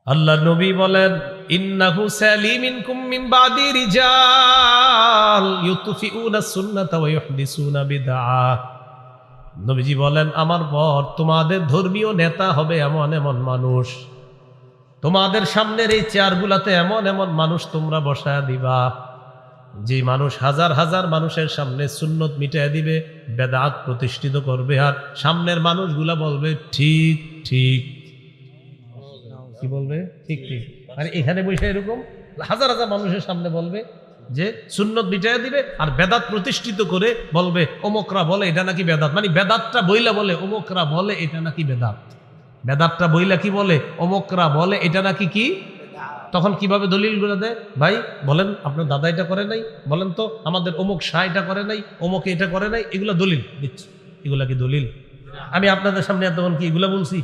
আল্লাহ নবী বলেন, ইন্নাহু সালিমিনকুম মিন বাদি রিজাল ইউতফিউনা সুন্নাতা ওয়া ইউহদিসুনা বিদআ। নবীজি বলেন, আমার পর তোমাদের ধর্মীয় নেতা হবে এমন এমন মানুষ, তোমাদের সামনের এই চেয়ারগুলাতে এমন এমন মানুষ তোমরা বসায় দিবা, যে মানুষ হাজার হাজার মানুষের সামনে সুন্নত মিটায় দিবে, বেদাত প্রতিষ্ঠিত করবে, আর সামনের মানুষগুলা বলবে ঠিক ঠিক। কি বলবে? ঠিক ঠিক। আর এখানে বসে এরকম হাজার হাজার মানুষের সামনে বলবে যে সুন্নত মিটায় দিবে, আর বেদাত প্রতিষ্ঠিত করে বলবে অমুকরা বলে এটা নাকি বেদাত, মানে বেদাতটা বইলা বলে অমুকরা বলে এটা নাকি বেদাত, বেদাতটা বইলা কি বলে অমুকরা বলে এটা নাকি কি। তখন কিভাবে দলিলগুলো দেয়? ভাই বলেন আপনার দাদা এটা করে নাই, বলেন তো আমাদের অমুক শাহ এটা করে নাই, অমুক এটা করে নাই, এগুলো দলিল দিচ্ছে। এগুলা কি দলিল? আমি আপনাদের সামনে এতক্ষণ কি এগুলা বলছি?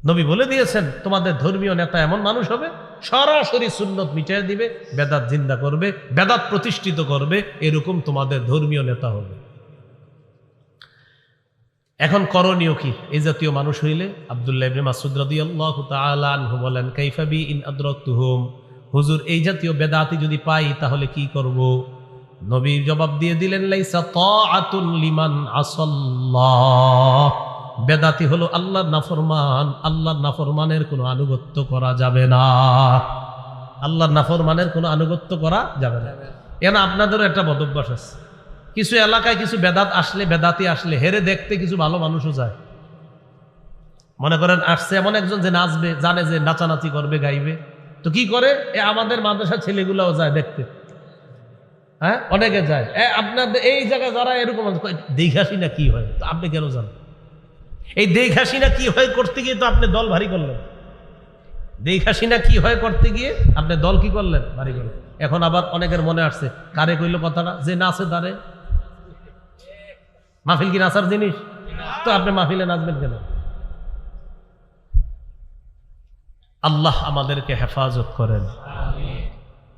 নবী বলে দিয়েছেন তোমাদের ধর্মীয় নেতা এমন মানুষ হবে সরাসরি সুন্নত মিটিয়ে দিবে, বেদাত জিন্দা করবে, বেদাত প্রতিষ্ঠিত করবে, এরকম তোমাদের ধর্মীয় নেতা হবে। এখন করণীয় কি এই জাতীয় মানুষ হইলে? আব্দুল্লাহ ইবনে মাসউদ রাদিয়াল্লাহু তাআলা আনহু বলেন, কাইফা বি ইন আদরাকতুহুম, হুজুর এই জাতীয় বেদাতি যদি পাই তাহলে কি করব? নবী জবাব দিয়ে দিলেন, লাইসা তাআতুন লিমান আসাল্লাহ, বেদাতি হলো আল্লাহর নাফরমান, আল্লাহর নাফরমানের কোনো আনুগত্য করা যাবে না, আল্লাহর নাফরমানের কোনো আনুগত্য করা যাবে না। এখানে আপনাদেরও একটা বদভ্যাস আছে, কিছু এলাকায় কিছু বেদাত আসলে, বেদাতি আসলে হেরে দেখতে কিছু ভালো মানুষও যায়। মনে করেন আসছে এমন একজন যে নাচবে, জানে যে নাচানাচি করবে, গাইবে, তো কি করে আমাদের মাদ্রাসার ছেলেগুলাও যায় দেখতে। হ্যাঁ, অনেকে যায়। আপনাদের এই জায়গায় যারা এরকম দেখাসি না কি হয়, তো আপনি কেন জানেন? এই দেখাসি না কি হয় করতে গিয়ে তো আপনি দল ভারী করলেন, দেখাসি না কি হয় করতে গিয়ে আপনি দল কি করলেন? ভারী করলেন। এখন আবার অনেকের মনে আসছে, কারে কইল কথাটা, যে নাচে তারে। মাহফিল কি নাচার জিনিস? তো আপনি মাহফিলে নাচবেন কেন? আল্লাহ আমাদেরকে হেফাজত করেন।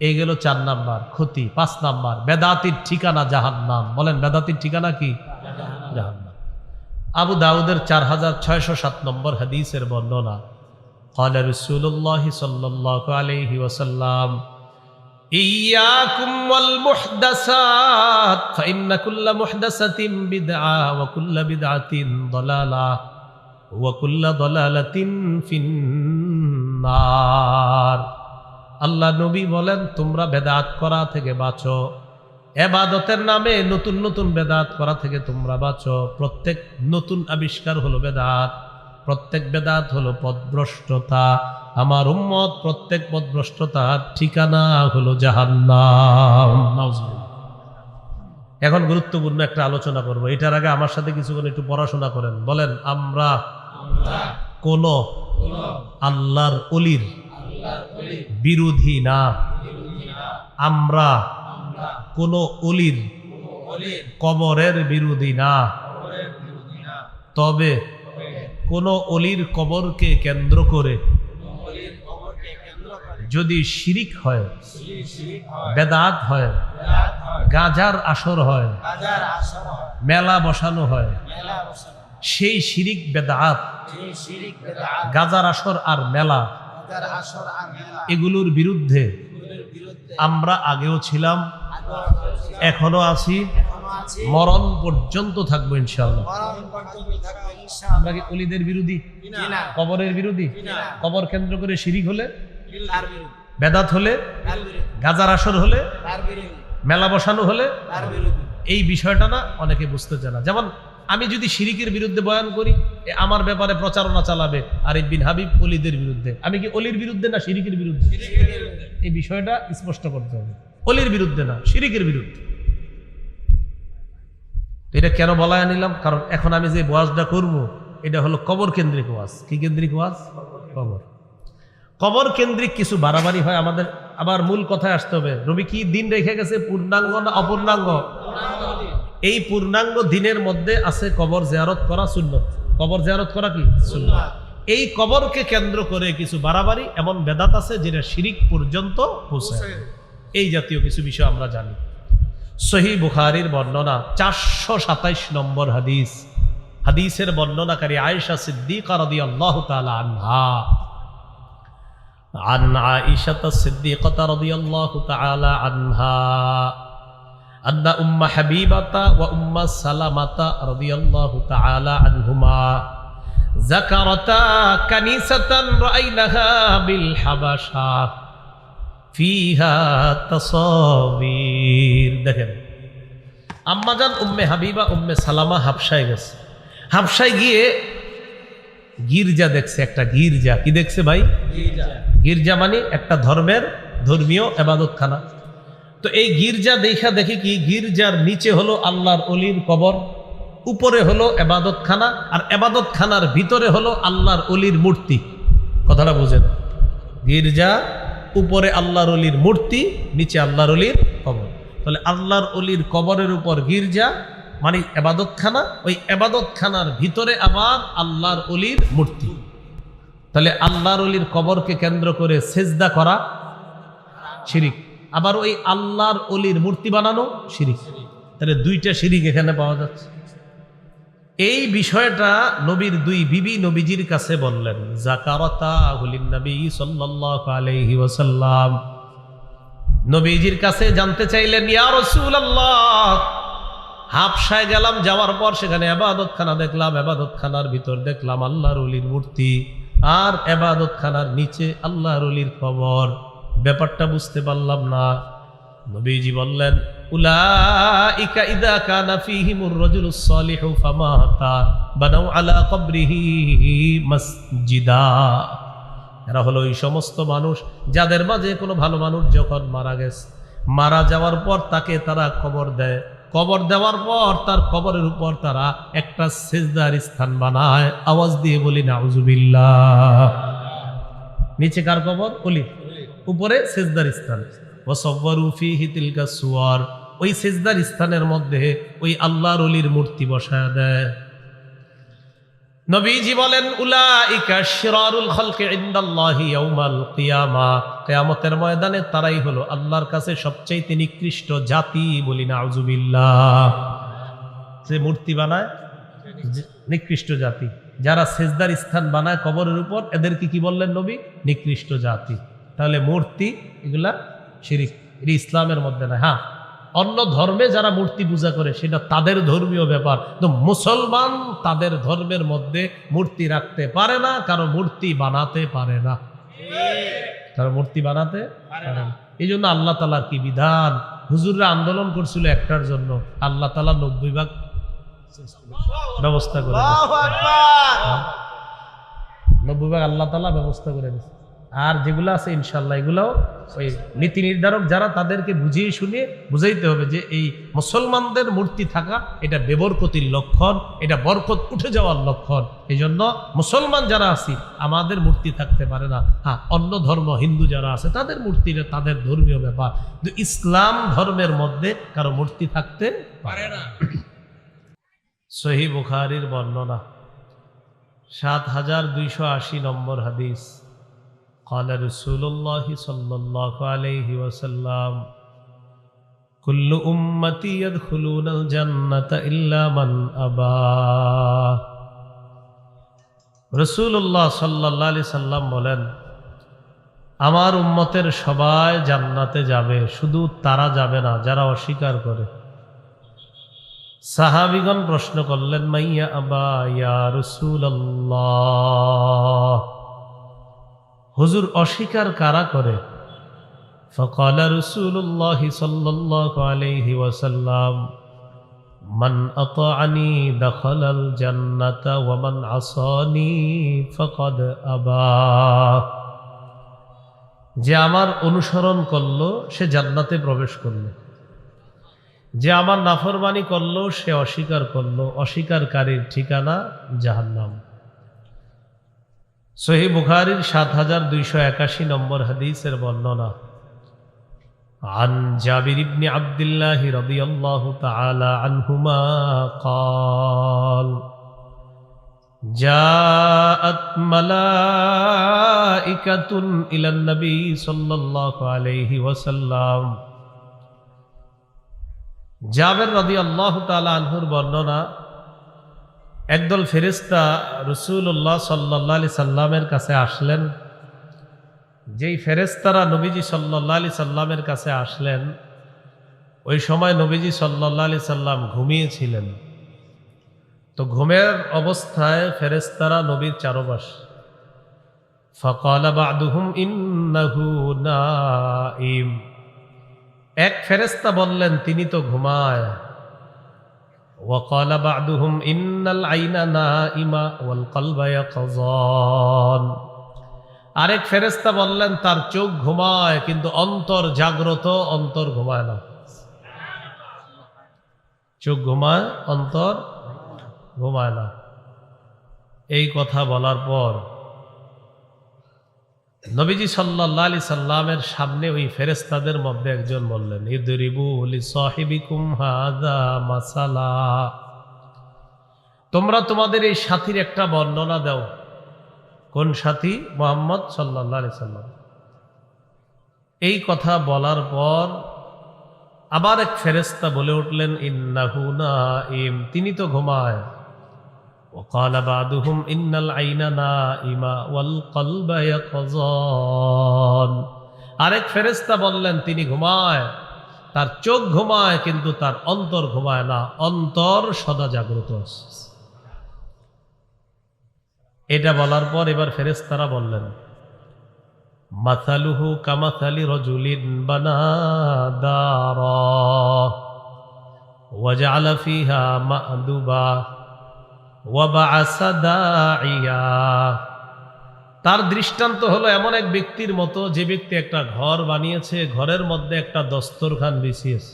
এই গেল 4 নাম্বার ক্ষতি। 5 নাম্বার, বেদাতির ঠিকানা জাহান্নাম। বলেন বেদাতির ঠিকানা কি? জাহান্নাম। আবু দাউদের 4607 নম্বর হাদিসের বর্ণনা, قال رسول الله صلى الله عليه وسلم إياكم والمحدثات فإن كل محدثة بدعة وكل بدعة ضلالة وكل ضلالة في النار। আল্লাহ নবী বলেন, তোমরা বেদাত করা থেকে বাঁচো, ইবাদতের নামে নতুন নতুন বেদাত করা থেকে তোমরা বাঁচো। প্রত্যেক নতুন আবিষ্কার হলো বেদাত, প্রত্যেক বেদাত হলো পথভ্রষ্টতা। আমার উম্মত প্রত্যেক পথভ্রষ্টতার ঠিকানা হলো জাহান্নাম। এখন গুরুত্বপূর্ণ একটা আলোচনা করব, এটার আগে আমার সাথে কিছুক্ষণ একটু পড়াশোনা করেন। বলেন, আমরা কোন আল্লাহর ওলির বিরোধী না, আমরা কোন ওলির কবরের বিরোধী না, তবে কোন ওলির কবরকে কেন্দ্র করে যদি শিরিক হয়, বেদাত হয়, গাজার আসর হয়, মেলা বসানো হয়, সেই শিরিক বেদাত, গাজার আসর আর মেলা, এগুলোর বিরুদ্ধে আমরা আগেও ছিলাম, এখনো আছি, মরণ পর্যন্ত থাকবো ইনশাআল্লাহ। আমরা কি ওলিদের বিরোধী? কবরের বিরোধী? কবর কেন্দ্র করে শিরিক হলে, বেদাত হলে, গাজার আসর হলে, মেলা বসানো হলে, এই বিষয়টা না অনেকে বুঝতে চায় না। যেমন আমি যদি শিরিকের বিরুদ্ধে বয়ান করি, আমার ব্যাপারে প্রচারণা চালাবে আরিফ বিন হাবিব ওলিদের বিরুদ্ধে। আমি কি ওলির বিরুদ্ধে না শিরিকের বিরুদ্ধে? এই বিষয়টা স্পষ্ট করতে হবে, ওলির বিরুদ্ধে না, শিরিকের বিরুদ্ধে। এটা কেন বলায় নিলাম? কারণ এখন আমি যে ওয়াজটা করবো এটা হলো কবর কেন্দ্রিক ওয়াজ। কি কেন্দ্রিক ওয়াজ? কবর। কবর কেন্দ্রিক কিছু বাড়াবাড়ি হয় আমাদের। আবার মূল কথায় আসতে হবে, নবী কি দিন রেখে গেছে, পূর্ণাঙ্গ না অপূর্ণাঙ্গ? এই পূর্ণাঙ্গ দিনের মধ্যে আছে কবর জিয়ারত করা সুন্নত। কবর জিয়ারত করা কি সুন্নত। এই কবরকে কেন্দ্র করে কিছু বাড়াবাড়ি এমন বেদাত আছে যেটা শিরিক পর্যন্ত পৌঁছায়। এই জাতীয় কিছু বিষয় আমরা জানি। সহিহ বুখারীর বর্ণনা 427 নম্বর হাদিস, হাদিসের বর্ণনাকারী আয়েশা সিদ্দিকা রাদিয়াল্লাহু তাআলা আনহা عن عائشة الصديقة رضي الله تعالى عنها أن أم حبيبة وأم سلمة رضي الله تعالى عنهما ذكرتا كنيسة رأيناها بالحبشة فيها تصاوير দেখেন আম্মাজান উম্মে হাবিবা উম্মে সালামা হাবশায় গেছে হাবশায় গিয়ে গির্জা দেখছে একটা গির্জা কি দেখছে ভাই গির্জা মানে একটা ধর্মীয় ইবাদতখানা তো এই গির্জা দেখা দেখি কি গির্জার নিচে হলো আল্লাহর ওলির কবর উপরে হলো ইবাদতখানা আর ইবাদতখানার ভিতরে হলো আল্লাহর ওলির মূর্তি কথাটা বুঝেন গির্জা উপরে আল্লাহর ওলির মূর্তি নিচে আল্লাহর ওলির কবর তাহলে আল্লাহর ওলির কবরের উপর গির্জা মানে ইবাদতখানা ওই ইবাদতখানার ভিতরে আবার আল্লাহর ওলির মূর্তি তাহলে আল্লাহর ওলির কবরকে কেন্দ্র করে সিজদা করা শিরিক আবার ওই আল্লাহর ওলির মূর্তি বানানো শিরিক তাহলে দুইটা শিরিক এখানে পাওয়া যাচ্ছে এই বিষয়টা নবীর দুই বিবি নবীজির কাছে বললেন যাকারাতা হুলিন নবী সাল্লাল্লাহু আলাইহি ওয়াসাল্লাম নবীজির কাছে জানতে চাইলেন ইয়া রাসূলুল্লাহ হাবশায় গেলাম যাওয়ার পর সেখানে ইবাদতখানা দেখলাম ইবাদতখানার ভিতর দেখলাম আল্লাহর ওলির মূর্তি আর ইবাদতখানার নিচে আল্লাহর ওলির কবর ব্যাপারটা বুঝতে পারলাম না নবীজি বললেন উলাইকা ইযা কানা ফীহিমুর রাজুলুস সালিহু ফামাতা বানাউ আলা কবরিহি মসজিদা এরা হলো এই সমস্ত মানুষ যাদের মাঝে কোনো ভালো মানুষ যখন মারা গেছে মারা যাওয়ার পর তাকে তারা কবর দেয় কবর দেওয়ার পর তার কবরের উপর তারা একটা সিজদার স্থান বানায় আওয়াজ দিয়ে বলি নাউজুবিল্লাহ নিচে কার কবর ওলি উপরে সিজদার স্থান ওয়াসাওয়ারু ফীহি তিলকা সুওয়ার ওই সিজদার স্থানের মধ্যে ওই আল্লাহর ওলির মূর্তি বসায় দেয় নবীজি বলেন উলাইকা শিরারুল খালকি ইনদাল্লাহি ইয়াউমাল কিয়ামা কিয়ামতের ময়দানে তারাই হলো আল্লাহর কাছে সবচেয়ে নিকৃষ্ট জাতি বলি নাউজুবিল্লাহ যে মূর্তি বানায় নিকৃষ্ট জাতি যারা সিজদার স্থান বানায় কবরের উপর এদেরকে কি বললেন নবী নিকৃষ্ট জাতি তাহলে মূর্তি এগুলা শিরিক এটা ইসলামের মধ্যে না হ্যাঁ অন্য ধর্মে যারা মূর্তি পূজা করে সেটা তাদের ধর্মীয় ব্যাপার তো মুসলমান তাদের ধর্মের মধ্যে মূর্তি রাখতে পারে না কারণ মূর্তি বানাতে পারে না কারণ মূর্তি বানাতে পারে না এই জন্য আল্লাহ তাআলার কি বিধান হুজুররা আন্দোলন করছিল একটার জন্য আল্লাহ তাআলা 90 ভাগ ব্যবস্থা করে 90 ভাগ আল্লাহ তাআলা ব্যবস্থা করে দিয়েছে আর যেগুলো আছে ইনশাআল্লাহ এগুলো ওই নীতি নির্ধারক যারা তাদেরকে বুঝিয়ে শুনিয়ে বুঝাইতে হবে যে এই মুসলমানদের মূর্তি থাকা এটা বেবরকতির লক্ষণ এটা বরকত উঠে যাওয়ার লক্ষণ এই জন্য মুসলমান যারা আছি আমাদের মূর্তি থাকতে পারে না হ্যাঁ অন্য ধর্ম হিন্দু যারা আছে তাদের মূর্তিটা তাদের ধর্মীয় ব্যাপার কিন্তু ইসলাম ধর্মের মধ্যে কারো মূর্তি থাকতে পারে না সহিহ বুখারীর বর্ণনা ৭২৮০ নম্বর হাদিস قال رسول الله صلى الله عليه وسلم كل أمتي يدخلون الجنة إلا من أبى রাসূলুল্লাহ সাল্লাল্লাহু আলাইহি সাল্লাম বলেন আমার উম্মতের সবাই জান্নাতে যাবে শুধু তারা যাবে না যারা অস্বীকার করে সাহাবীগণ প্রশ্ন করলেন মাইয়া আবা ইয়া রাসূলুল্লাহ হুজুর অস্বীকার কারা করে فقال رسول الله صلى الله عليه وسلم من أطاعني دخل الجنة ومن عصاني فقد أبى যে আমার অনুসরণ করলো সে জান্নাতে প্রবেশ করলো যে আমার নাফরমানি করলো সে অস্বীকার করলো অস্বীকারীর ঠিকানা জাহান্নাম সহিহ বুখারীর ৭২৮১ নম্বর হাদিসের বর্ণনা عن جابر بن عبد الله رضي الله تعالى عنهما قال جاءت ملائكة إلى النبي صلى الله عليه وسلم জাবের রাদিয়াল্লাহু তাআলা আনহুর বর্ণনা একদল ফেরেশতা রাসূলুল্লাহ সাল্লাল্লাহু আলাইহি সাল্লামের কাছে আসলেন। যেই ফেরেশতারা নবীজি সাল্লাল্লাহু আলাইহি সাল্লামের কাছে আসলেন, ওই সময় নবীজি সাল্লাল্লাহু আলাইহি সাল্লাম ঘুমিয়েছিলেন। তো ঘুমের অবস্থায় ফেরেশতারা নবীর চারপাশ। ফাকালা বা'দুহুম ইন্নাহু নাইম। এক ফেরেশতা বললেন তিনি তো ঘুমায়। ওয়াকালা বা'দুহুম ইন্নাল আইনা নাইমা ওয়াল কলবা ইয়াকযান। আরেক ফেরেশতা বললেন তার চোখ ঘুমায় কিন্তু অন্তর জাগ্রত, অন্তর ঘুমায় না। চোখ ঘুমায়, অন্তর ঘুমায় না। এই কথা বলার পর নবীজি সাল্লাল্লাহু আলাইহি সাল্লামের সামনে ওই ফেরেশতাদের মধ্যে একজন বললেন, ইদরিবু লিসাহিবিকুম হাযা মাসালা। তোমরা তোমাদের এই সাথীর একটা বর্ণনা দাও। কোন সাথী? মুহাম্মদ সাল্লাল্লাহু আলাইহি সাল্লাম। এই কথা বলার পর আবার এক ফেরেশতা বলে উঠলেন, ইন্নাহু নাইম, তিনি তো ঘুমায়। وقال بعضهم إن العين نائمة والقلب يقظان। আরেক ফেরেশতা বললেন তিনি ঘুমায়, তার চোখ ঘুমায় কিন্তু তার অন্তর ঘুমায় না, অন্তর সদা জাগ্রত আছে। এটা বলার পর এবার ফেরেশতারা বললেন, মাসালুহু কামাসালি রাজুলিন বানা দারা ওয়া জাআলা ফিহা মা'দুবা তার দৃষ্টান্ত হলো এমন এক ব্যক্তির মতো যে ব্যক্তি একটা ঘর বানিয়েছে, ঘরের মধ্যে একটা দস্তরখান বিছিয়েছে।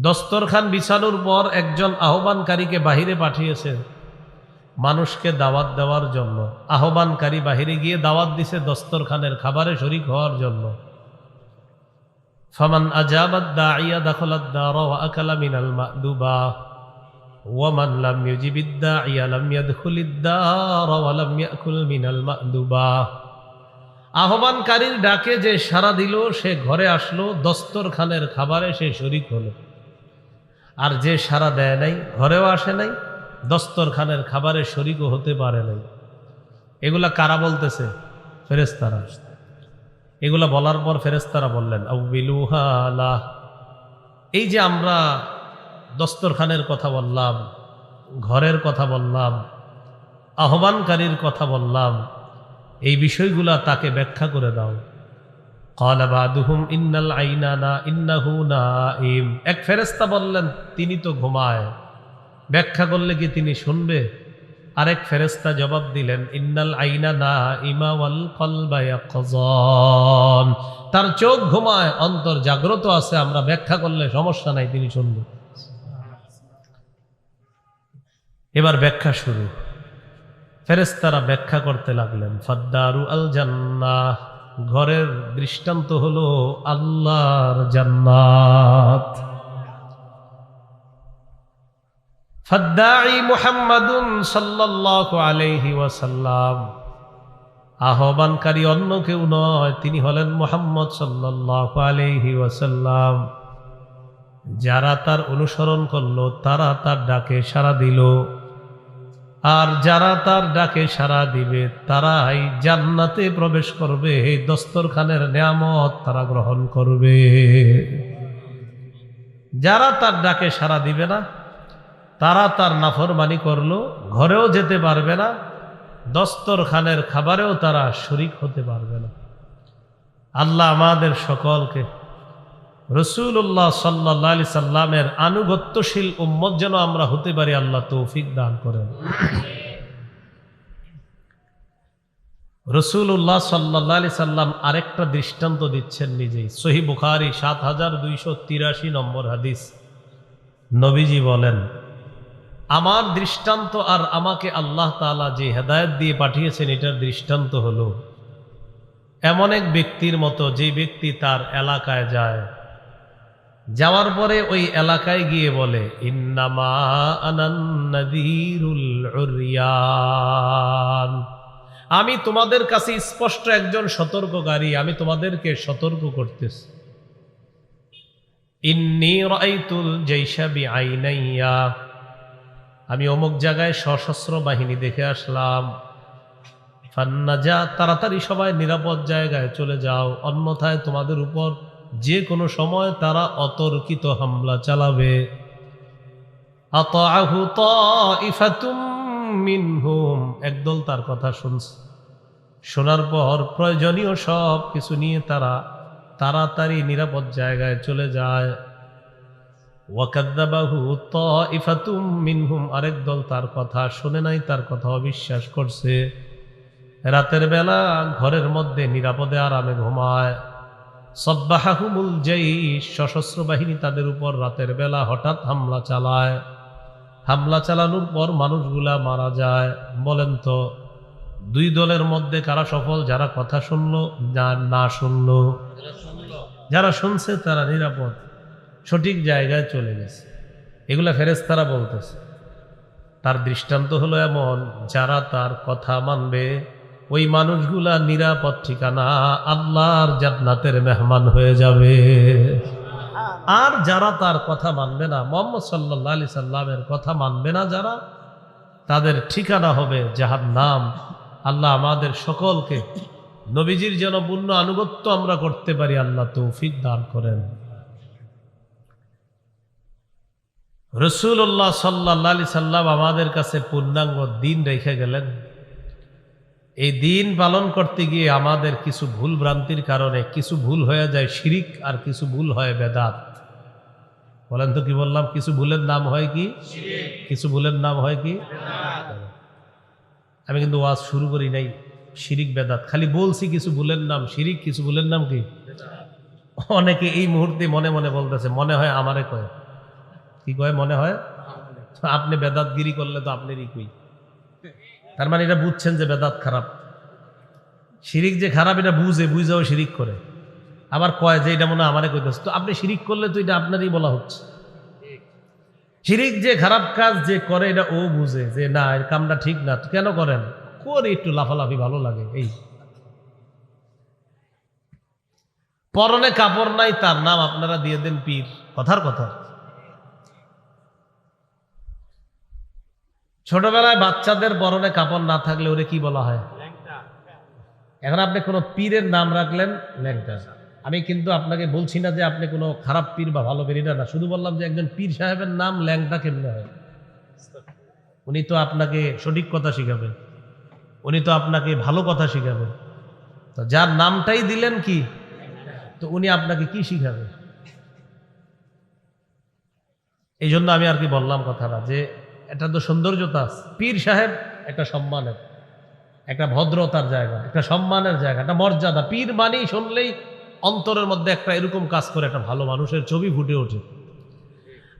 দস্তরখান বিছানোর পর একজন আহ্বানকারীকে বাহিরে পাঠিয়েছে মানুষকে দাওয়াত দেওয়ার জন্য। আহ্বানকারী বাহিরে গিয়ে দাওয়াত দিছে দস্তরখানের খাবারে শরীক হওয়ার জন্য। ফামান আজাবাদ দাইয়া দাখালাদ দার ওয়া আকালা মিনাল মা'দুবা ওয়ামান লাম ইউজিবিদ দাইয়া লাম ইয়াদখুলিদ দার ওয়া লাম ইয়াকুল মিনাল মা'দুবা। আহ্বানকারীর ডাকে যে সাড়া দিল সে ঘরে আসলো, দস্তরখানের খাবারে সে শরীক হলো। আর যে সাড়া দেয় নাই, ঘরেও আসে নাই, দস্তরখানের খাবারে শরীকও হতে পারে নাই। এগুলা কারা বলতেছে? ফেরেশতারা। এগুলা বলার পর ফেরেশতারা বললেন, আউবিলুহা লা। এই যে আমরা দস্তরখানের কথা বললাম, ঘরের কথা বললাম, আহ্বানকারীর কথা বললাম, এই বিষয়গুলা তাকে ব্যাখ্যা করে দাও। ক্বালা বা'দুহুম ইন্নাল আইনা না ইন্নাহু নাইম। এক ফেরেশতা বললেন তিনি তো ঘুমায়, ব্যাখ্যা করলে কি তিনি শুনবে? আরেক ফেরেশতা জবাব দিলেন, ইন্নাল আইনা নাইমা ওয়াল কলবা ইয়াকযান। তার চোখ ঘুমায়, অন্তর জাগ্রত আছে, আমরা ব্যাখ্যা করলে সমস্যা নাই, তিনি শুনবে। এবার ব্যাখ্যা শুরু। ফেরেশতারা ব্যাখ্যা করতে লাগলেন, ফাদ্দারু আল জান্নাহ, ঘরের দৃষ্টান্ত হলো আল্লাহর জান্নাত। ফাদ্দাঈ মুহাম্মাদুন সাল্লাল্লাহু আলাইহি ওয়াসাল্লাম, আহ্বানকারী অন্য কেউ নয়, তিনি হলেন মুহাম্মদ সাল্লাল্লাহু আলাইহি ওয়াসাল্লাম। যারা তার অনুসরণ করলো তারা তার ডাকে সাড়া দিল, আর যারা তার ডাকে সাড়া দিবে তারাই জান্নাতে প্রবেশ করবে, এই দস্তরখানের নিয়ামত তারা গ্রহণ করবে। যারা তার ডাকে সাড়া দিবে না, তারা তার নাফরমানি করলো, ঘরেও যেতে পারবে না, দস্তরখানের খাবারেও তারা শরীক হতে পারবে না। আল্লাহ আমাদের সকলকে রাসূলুল্লাহ সাল্লাল্লাহু আলাইহি সাল্লামের আনুগত্যশীল উম্মত যেন আমরা হতে পারি, আল্লাহ তৌফিক দান করেন। রাসূলুল্লাহ সাল্লাল্লাহু আলাইহি সাল্লাম আরেকটা দৃষ্টান্ত দিচ্ছেন নিজেই। সহিহ বুখারী ৭২৮৩ নম্বর হাদিস। নবীজি বলেন, আমার দৃষ্টান্ত আর আমাকে আল্লাহ তাআলা যে হেদায়েত দিয়ে পাঠিয়েছেন এটার দৃষ্টান্ত হলো এমন এক ব্যক্তির মতো, যে ব্যক্তি তার এলাকায় যায়, যাওয়ার পরে ওই এলাকায় গিয়ে বলে, ইন্নামা আনান নাযীরুল উরয়ান, আমি তোমাদের কাছে স্পষ্ট একজন সতর্ককারী, আমি তোমাদেরকে সতর্ক করতেছি। ইন্নী রাআইতুল জাইশা বিআইনাইয়া, আমি অমুক জায়গায় সশস্ত্র বাহিনী দেখে আসলাম, ফান্নাজা, তাড়াতাড়ি সবাই নিরাপদ জায়গায় চলে যাও, অন্যথায় তোমাদের উপর যে কোনো সময় তারা অতর্কিত হামলা চালাবে। আতাআহু তাইফাতুম মিনহুম, একদল তার কথা শুনছে, শোনার পর প্রয়োজনীয় সব কিছু নিয়ে তারা তাড়াতাড়ি নিরাপদ জায়গায় চলে যায়। ওয়াকাদ্দাবাহু তাইফাতুম মিনহুম, আরেক দল তার কথা শোনে নাই, তার কথা অবিশ্বাস করছে। রাতের বেলা ঘরের মধ্যে নিরাপদে আরামে ঘুমায়। সাব্বাহাহুমুল জাইশ, সশস্ত্র বাহিনী তাদের উপর রাতের বেলা হঠাৎ হামলা চালায়। হামলা চালানোর পর মানুষগুলা মারা যায়। বলেন তো, দুই দলের মধ্যে কারা সফল? যারা কথা শুনলো না শুনলো? যারা শুনছে তারা নিরাপদ, সঠিক জায়গায় চলে গেছে। এগুলা ফেরেশতারা বলতেছে। তার দৃষ্টান্ত হলো এমন, যারা তার কথা মানবে ওই মানুষগুলা নিরাপদ ঠিকানা আল্লাহর জান্নাতের মেহমান হয়ে যাবে। আর যারা তার কথা মানবে না, মুহাম্মদ সাল্লাল্লাহু আলাইহি সাল্লামের কথা মানবে না যারা, তাদের ঠিকানা হবে জাহান্নাম। আল্লাহ আমাদের সকলকে নবীজির যেন পূর্ণ আনুগত্য আমরা করতে পারি, আল্লাহ তৌফিক দান করেন। রাসূলুল্লাহ সাল্লাল্লাহু আলাইহি সাল্লাম আমাদের কাছে পূর্ণাঙ্গ দিন রেখে গেলেন। এই দিন পালন করতে গিয়ে আমাদের কিছু ভুল ভ্রান্তির কারণে কিছু ভুল হয়ে যায় শিরিক, আর কিছু ভুল হয় বেদাত। বলেন তো কি বললাম? কিছু ভুলের নাম হয় কি শিরিক, কিছু ভুলের নাম হয় কি বেদাত। আমি কিন্তু ওয়াজ শুরু করি নাই শিরিক বেদাত, খালি বলছি কিছু ভুলের নাম শিরিক, কিছু ভুলের নাম কি বেদাত। অনেকে এই মুহূর্তে মনে মনে বলতেছে, মনে হয় আমারে কয়। কি কয়? মনে হয় আপনি বেদাতগিরি করলে তো আপনারই কই। তার মানে এটা বুঝছেন যে বেদাত খারাপ, শিরিক যে খারাপ এটা বুঝেও শিরিক করে। আবার কয় যে এটা মনে হয় আমারে কইতেছে, তো আপনি শিরিক করলে তো এটা আপনারই বলা হচ্ছে। শিরিক যে খারাপ কাজ যে করে এটা ও বুঝে যে না, এর কামটা ঠিক না, কেন করেন? করে একটু লাফালাফি ভালো লাগে। এই পরনে কাপড় নাই, তার নাম আপনারা দিয়ে দেন পীর। কথার কথা। ছোটবেলায় বাচ্চাদের পরনে কাপড় না থাকলে ওরে কি বলা হয়? এখন আপনি কোনো পীরের নাম রাখলেন ল্যাংটা। আমি কিন্তু আপনাকে বলছি না যে আপনি কোনো খারাপ পীর বা ভালো পীর, এটা না। শুধু বললাম যে একজন পীর সাহেবের নাম ল্যাংটা কেমনে হয়? উনি তো আপনাকে সঠিক কথা শিখাবেন, উনি তো আপনাকে ভালো কথা শিখাবেন। তো যার নামটাই দিলেন কি, তো উনি আপনাকে কি শিখাবে? এই জন্য আমি আর কি বললাম কথাটা, যে এটা তো সৌন্দর্যতা আছে। পীর সাহেব একটা সম্মানের, একটা ভদ্রতার জায়গা, একটা সম্মানের জায়গা, একটা মর্যাদা। পীর মানি শুনলেই অন্তরের মধ্যে একটা এরকম কাজ করে, একটা ভালো মানুষের ছবি ফুটে ওঠে।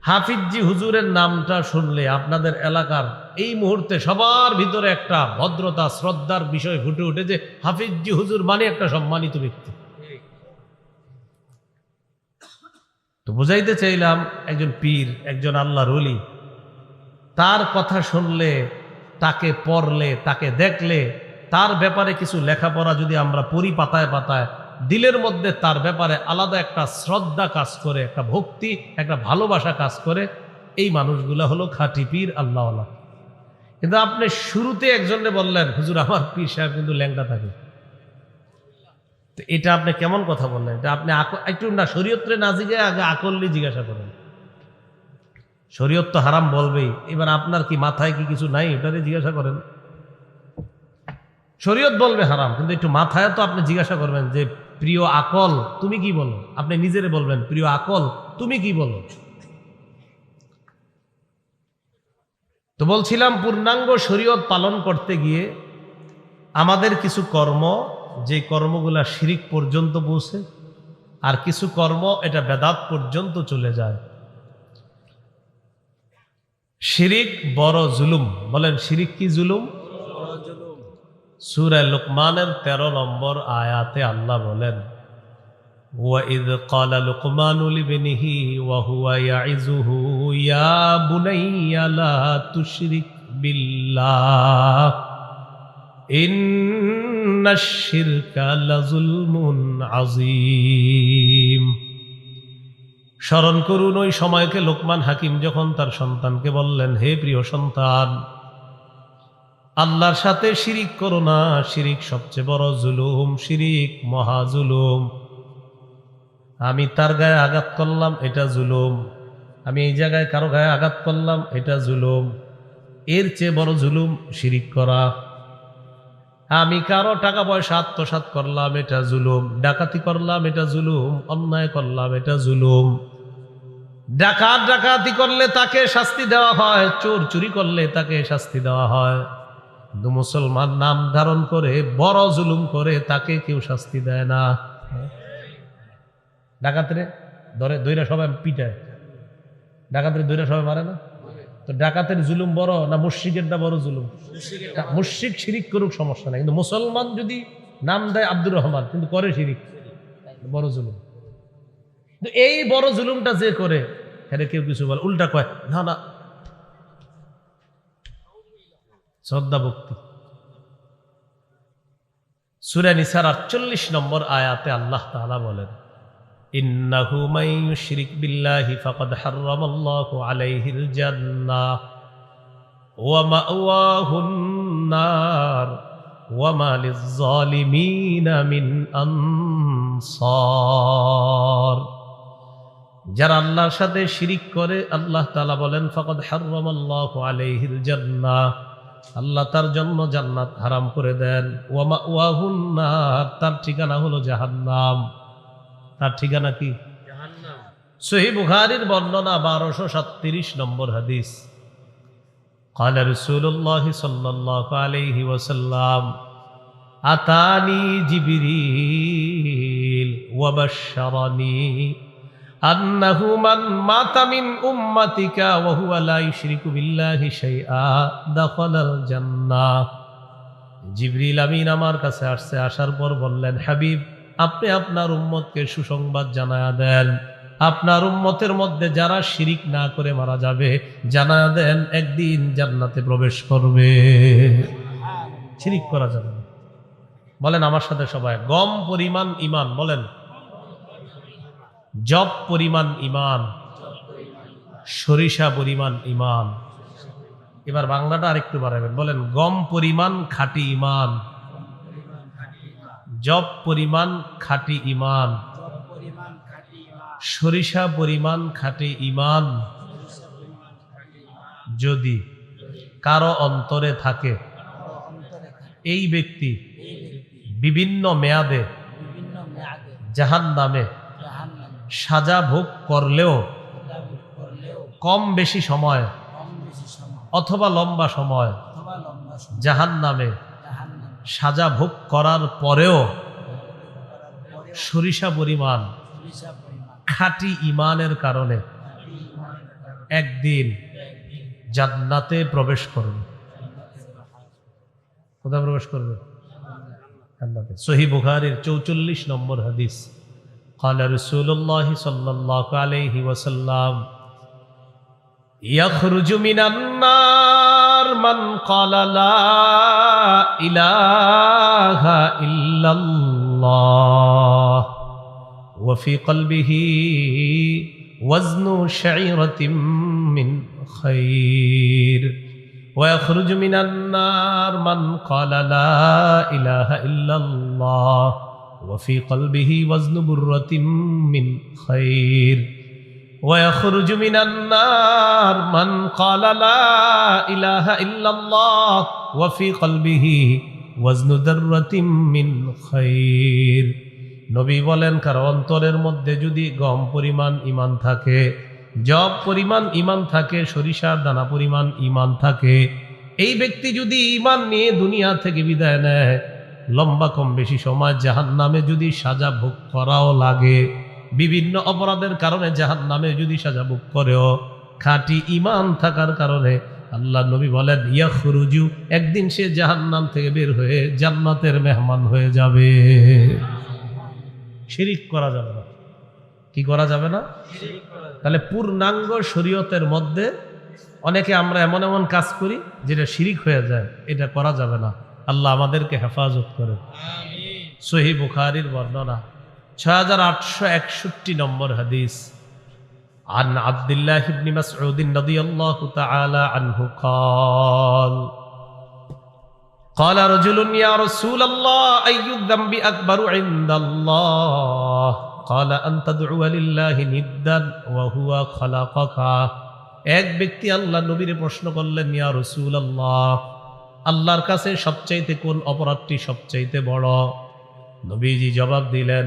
হাফিজজি হুজুরের নামটা শুনলে আপনাদের এলাকার এই মুহূর্তে সবার ভিতরে একটা ভদ্রতা শ্রদ্ধার বিষয় ফুটে ওঠে, যে হাফিজজি হুজুর মানে একটা সম্মানিত ব্যক্তি। তো বুঝাইতে চাইলাম, একজন পীর, একজন আল্লাহর ওলি, তার কথা শুনলে, তাকে পড়লে, তাকে দেখলে, তার ব্যাপারে কিছু লেখাপড়া যদি আমরা পড়ি পাতায় পাতায়, দিলের মধ্যে তার ব্যাপারে আলাদা একটা শ্রদ্ধা কাজ করে, একটা ভক্তি, একটা ভালোবাসা কাজ করে। এই মানুষগুলা হলো খাঁটি পীর, আল্লাহওয়ালা। কিন্তু আপনি শুরুতে একজনে বললেন, হুজুর আমার পীর সাহেব কিন্তু ল্যাংটা থাকে, তো এটা আপনি কেমন কথা বললেন? এটা আপনি একটু না শরীয়তরে না জিগে আগে আকললি জিজ্ঞাসা করেন। শরীয়ত তো হারাম বলবেই, এবার আপনার কি মাথায় কি কিছু নাই? এটারে জিজ্ঞাসা করেন। শরীয়ত বলবে হারাম, কিন্তু একটু মাথায় তো আপনি জিজ্ঞাসা করবেন যে প্রিয় আকল তুমি কি বলো। আপনি নিজেরে বলবেন, প্রিয় আকল তুমি কি বলো। তো বলছিলাম, পূর্ণাঙ্গ শরীয়ত পালন করতে গিয়ে আমাদের কিছু কর্ম, যে কর্মগুলা শিরিক পর্যন্ত পৌঁছে, আর কিছু কর্ম এটা বেদাত পর্যন্ত চলে যায়। শিরিক বড় জুলুম। বলেন শিরিক কি জুলুম? সূরা লুকমানের 13 নম্বর আয়াতে আল্লাহ বলেন, وَإِذْ قَالَ لُقْمَانُ لِابْنِهِ وَهُوَ يَعِظُهُ يَا بُنَيَّ لَا تُشْرِكْ بِاللَّهِ إِنَّ الشِّرْكَ لَظُلْمٌ عَظِيمٌ। স্মরণ করুন ওই সময়কে লোকমান হাকিম যখন তার সন্তানকে বললেন, হে প্রিয় সন্তান, আল্লাহর সাথে শিরিক করো না, শিরিক সবচেয়ে বড় জুলুম, শিরিক মহা জুলুম। আমি তার গায়ে আঘাত করলাম, এটা জুলুম। আমি এই জায়গায় কারো গায়ে আঘাত করলাম, এটা জুলুম। এর চেয়ে বড় জুলুম শিরিক করা। আমি কারো টাকা পয়সা আত্মসাৎ করলাম, এটা জুলুম। ডাকাতি করলাম, এটা জুলুম। অন্যায় করলাম, এটা জুলুম। ডাকাতি করলে তাকে শাস্তি দেওয়া হয়, চোর চুরি করলে তাকে শাস্তি দেওয়া হয়। কিন্তু মুসলমান নাম ধারণ করে বড় জুলুম করে তাকে কেউ শাস্তি দেয় না। ডাকাতরে ধরে দইরা সবাই পিটায়, ডাকাতরে দইরা সবাই মারে না। তো ডাকাতের জুলুম বড় না মুশরিকেরটা বড় জুলুম? মুশরিক শিরিক করুক সমস্যা নাই, কিন্তু মুসলমান যদি নাম দেয় আব্দুর রহমান কিন্তু করে শিরিক, বড় জুলুম। কিন্তু এই বড় জুলুমটা যে করে, হ্যাঁ কেউ কিছু বলে, উল্টা কয় না না, শ্রদ্ধা ভক্তি। সূরা নিসার 48 নম্বর আয়াতে আল্লাহ তাআলা বলেন, ইন্নাহু মান ইউশরিক বিল্লাহি ফাকাদ হারামাল্লাহু আলাইহিল জান্নাহ ওয়া মাওয়াহুন নার ওয়া মা লিয-যালিমিনা মিন আনসার। যারা আল্লাহর সাথে শিরিক করে, আল্লাহ তাআলা বলেন ফাকাদ হারামাল্লাহু আলাইহিল জান্নাহ, আল্লাহ তার জন্য জান্নাত হারাম করে দেন। ওয়া মাওয়াহুন নার, তার ঠিকানা হলো জাহান্নাম। তার ঠিকানা কি? জাহান্নাম। সহিহ বুখারীর বর্ণনা 1237 নম্বর হাদিস। قال رسول الله صلى الله عليه وسلم আতানি জিবরিল ওয়া বাশশারানি আন্নাহু মান মাতা মিন উম্মাতিকা ওয়া হুয়া লা ইউশরিকু বিল্লাহি শাইআ দাখালাল জান্নাহ। জিবরিল আমিন আমার কাছে আসছে, আসার পর বললেন, হাবিব আপনি আপনার উম্মতকে সুসংবাদ জানায়া দেন, আপনার উম্মতের মধ্যে যারা শিরিক না করে মারা যাবে জানায়া দেন একদিন জান্নাতে প্রবেশ করবে। শিরিক করা যাবে না। বলেন আমার সাথে সবাই, গম পরিমাণ ইমান। বলেন, জব পরিমাণ ইমান, সরিষা পরিমাণ ইমান। এবার বাংলাটা আরেকটু বাড়াবেন, বলেন গম পরিমাণ খাঁটি ইমান, জব পরিমাণ খাঁটি ইমান, সরিষা পরিমাণ খাঁটি ইমান যদি কারো অন্তরে থাকে, এই ব্যক্তি বিভিন্ন মেয়াদে জাহান্নামে সাজা ভোগ করলেও কম বেশি সময় অথবা লম্বা সময় জাহান্নামে সাজা ভোগ করার পরেও সরিষা পরিমাণ খাঁটি ইমানের কারণে একদিন জান্নাতে প্রবেশ করবে। কোথায় প্রবেশ করবে? জান্নাতে। সহিহ বুখারীর 44 নম্বর হাদিস। قال رسول الله صلى الله عليه وسلم يخرج من النار من قال لا إله إلا الله وفي قلبه وزن شعيرة من خير ويخرج من النار من قال لا إله إلا الله وفي قلبه وزن برة من خير ويخرج من النار من قال لا إله إلا الله وفي قلبه وزن ذرة من خير। নবী বলেন, কারো অন্তরের মধ্যে যদি গম পরিমাণ ইমান থাকে, জব পরিমাণ ইমান থাকে, সরিষার দানা পরিমাণ ইমান থাকে, এই ব্যক্তি যদি ইমান নিয়ে দুনিয়া থেকে বিদায় নেয়, লম্বা কম বেশি সময় জাহান্নামে যদি সাজা ভোগ করাও লাগে, বিভিন্ন অপরাধের কারণে জাহান্নামে যদি সাজা ভোগ করেও খাঁটি ইমান থাকার কারণে আল্লাহ নবী বলেন ইয়াখরুজু, একদিন সে জাহান্নাম থেকে বের হয়ে জান্নাতের মেহমান হয়ে যাবে। শিরিক করা যাবে না। কি করা যাবে না? তাহলে পূর্ণাঙ্গ শরীয়তের মধ্যে অনেকে আমরা এমন এমন কাজ করি যেটা শিরিক হয়ে যায়, এটা করা যাবে না। আল্লাহ আমাদেরকে হেফাজত করে। সহিহ বুখারীর বর্ণনা 6861 নম্বর হাদিস। عن عبد الله بن مسعود رضي الله تعالى عنه قال قال رجل يا رسول الله أي الذنب أكبر عند الله قال أن تدعو لله ندا وهو خلقك এক ব্যক্তি আল্লাহ নবীর প্রশ্ন করলেন ইয়া রাসূলুল্লাহ আল্লাহর কাছে সবচাইতে কোন অপরাধটি সবচাইতে বড় নবীজি জবাব দিলেন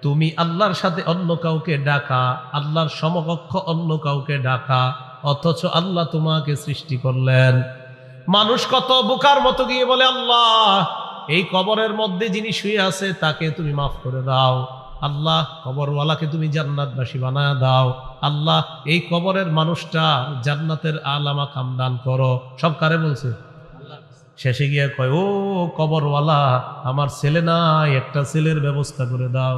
তুমি আল্লাহর সাথে অন্য কাউকে ডাকা আল্লাহর সমকক্ষ অন্য কাউকে ডাকা অথচ আল্লাহ তোমাকে সৃষ্টি করলেন মানুষ কত বোকার মতো গিয়ে বলে আল্লাহ এই কবরের মধ্যে যিনি শুয়ে আছে তাকে তুমি মাফ করে দাও আল্লাহ কবরওয়ালাকে তুমি জান্নাতবাসী বানায় দাও আল্লাহ এই কবরের মানুষটা জান্নাতের আলা মাকাম দান করো সব কারে বলছে শেষে গিয়ে কয় ও কবরওয়ালা আমার ছেলে নাই একটা ছেলের ব্যবস্থা করে দাও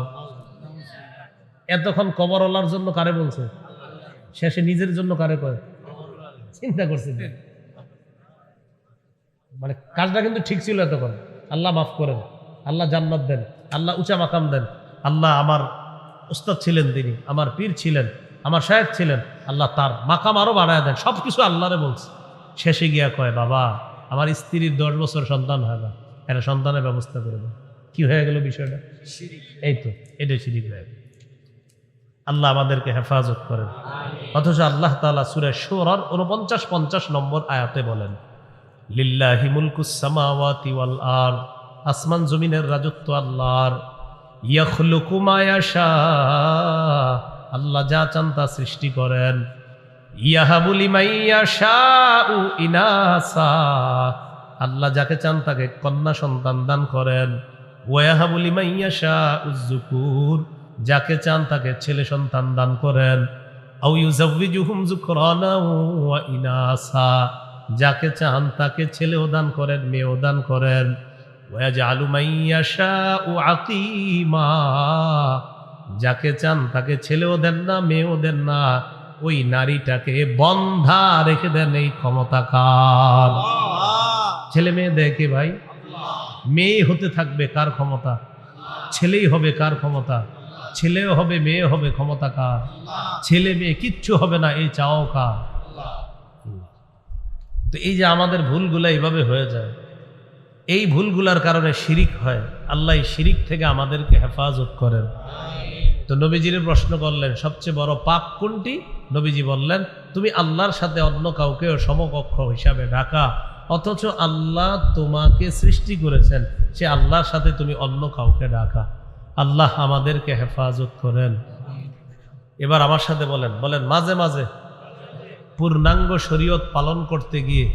এতক্ষণ কবরওয়ালার জন্য কারে বলছে শেষে নিজের জন্য কারে কয় চিন্তা করছে মানে কাজটা কিন্তু ঠিক ছিল এতক্ষণ আল্লাহ মাফ করেন আল্লাহ জান্নাত দেন আল্লাহ উঁচা মাকাম দেন আল্লাহ আমার উস্তাদ ছিলেন তিনি আমার পীর ছিলেন আমার শায়েখ ছিলেন আল্লাহ তার মাকাম আরো বাড়ায় দেন সবকিছু আল্লাহরে বলছে শেষে গিয়া কয় বাবা আমার স্ত্রীর 10 বছর সন্তান হয় না একটা সন্তানের ব্যবস্থা করে দেন কি হয়ে গেল বিষয়টা এই তো এটাই শিরিক হয়ে গেল আল্লাহ আমাদেরকে হেফাজত করেন অথচ আল্লাহ তাআলা সূরা শুরার 49-50 নম্বর আয়াতে বলেন লিল্লাহি মুলকুস সামাওয়াতি ওয়াল আরদ আসমান জমিনের রাজত্ব আল্লাহর ইয়াখলুকু মা ইয়াশা আল্লাহ যা চান তা সৃষ্টি করেন ইয়াহাবু লিমান ইয়াশাউ ইনাসা আল্লাহ যাকে চান তাকে কন্যা সন্তান দান করেন ওয়া ইয়াহাবু লিমান ইয়াশাউ যুকুর যাকে চান তাকে ছেলে সন্তান দান করেন আও ইউযাওয়িজুহুম যুকরানা ওয়া ইনাসা যাকে চান তাকে ছেলেও দান করেন মেয়েও দান করেন ওয়াজআলু মান ইয়াশাউ আকিমা যাকে চান তাকে ছেলেও দেন না মেয়েও দেন না ওই নারীটাকে বন্ধা রেখে দেন এই ক্ষমতা কার ছেলে মেয়ে দেয় কে ভাই মেয়ে হতে থাকবে কার ক্ষমতা ছেলেই হবে কার ক্ষমতা ছেলেও হবে মেয়ে হবে ক্ষমতা কার ছেলে মেয়ে কিচ্ছু হবে না এই চাও কার তো এই যে আমাদের ভুলগুলা এইভাবে হয়ে যায় এই ভুলগুলার কারণে শিরিক হয় আল্লাহ এই শিরিক থেকে আমাদেরকে হেফাজত করেন তো নবীজির প্রশ্ন করলেন সবচেয়ে বড় পাপ কোনটি নবীজি বললেন তুমি আল্লাহর সাথে অন্য কাউকে সমকক্ষ হিসাবে ডাকা অথচ আল্লাহ তোমাকে সৃষ্টি করেছেন সে আল্লাহর সাথে তুমি অন্য কাউকে ডাকা আল্লাহ আমাদেরকে হেফাজত করেন এবার আমার সাথে বলেন বলেন মাঝে মাঝে পূর্ণাঙ্গ শরীয়ত পালন করতে গিয়ে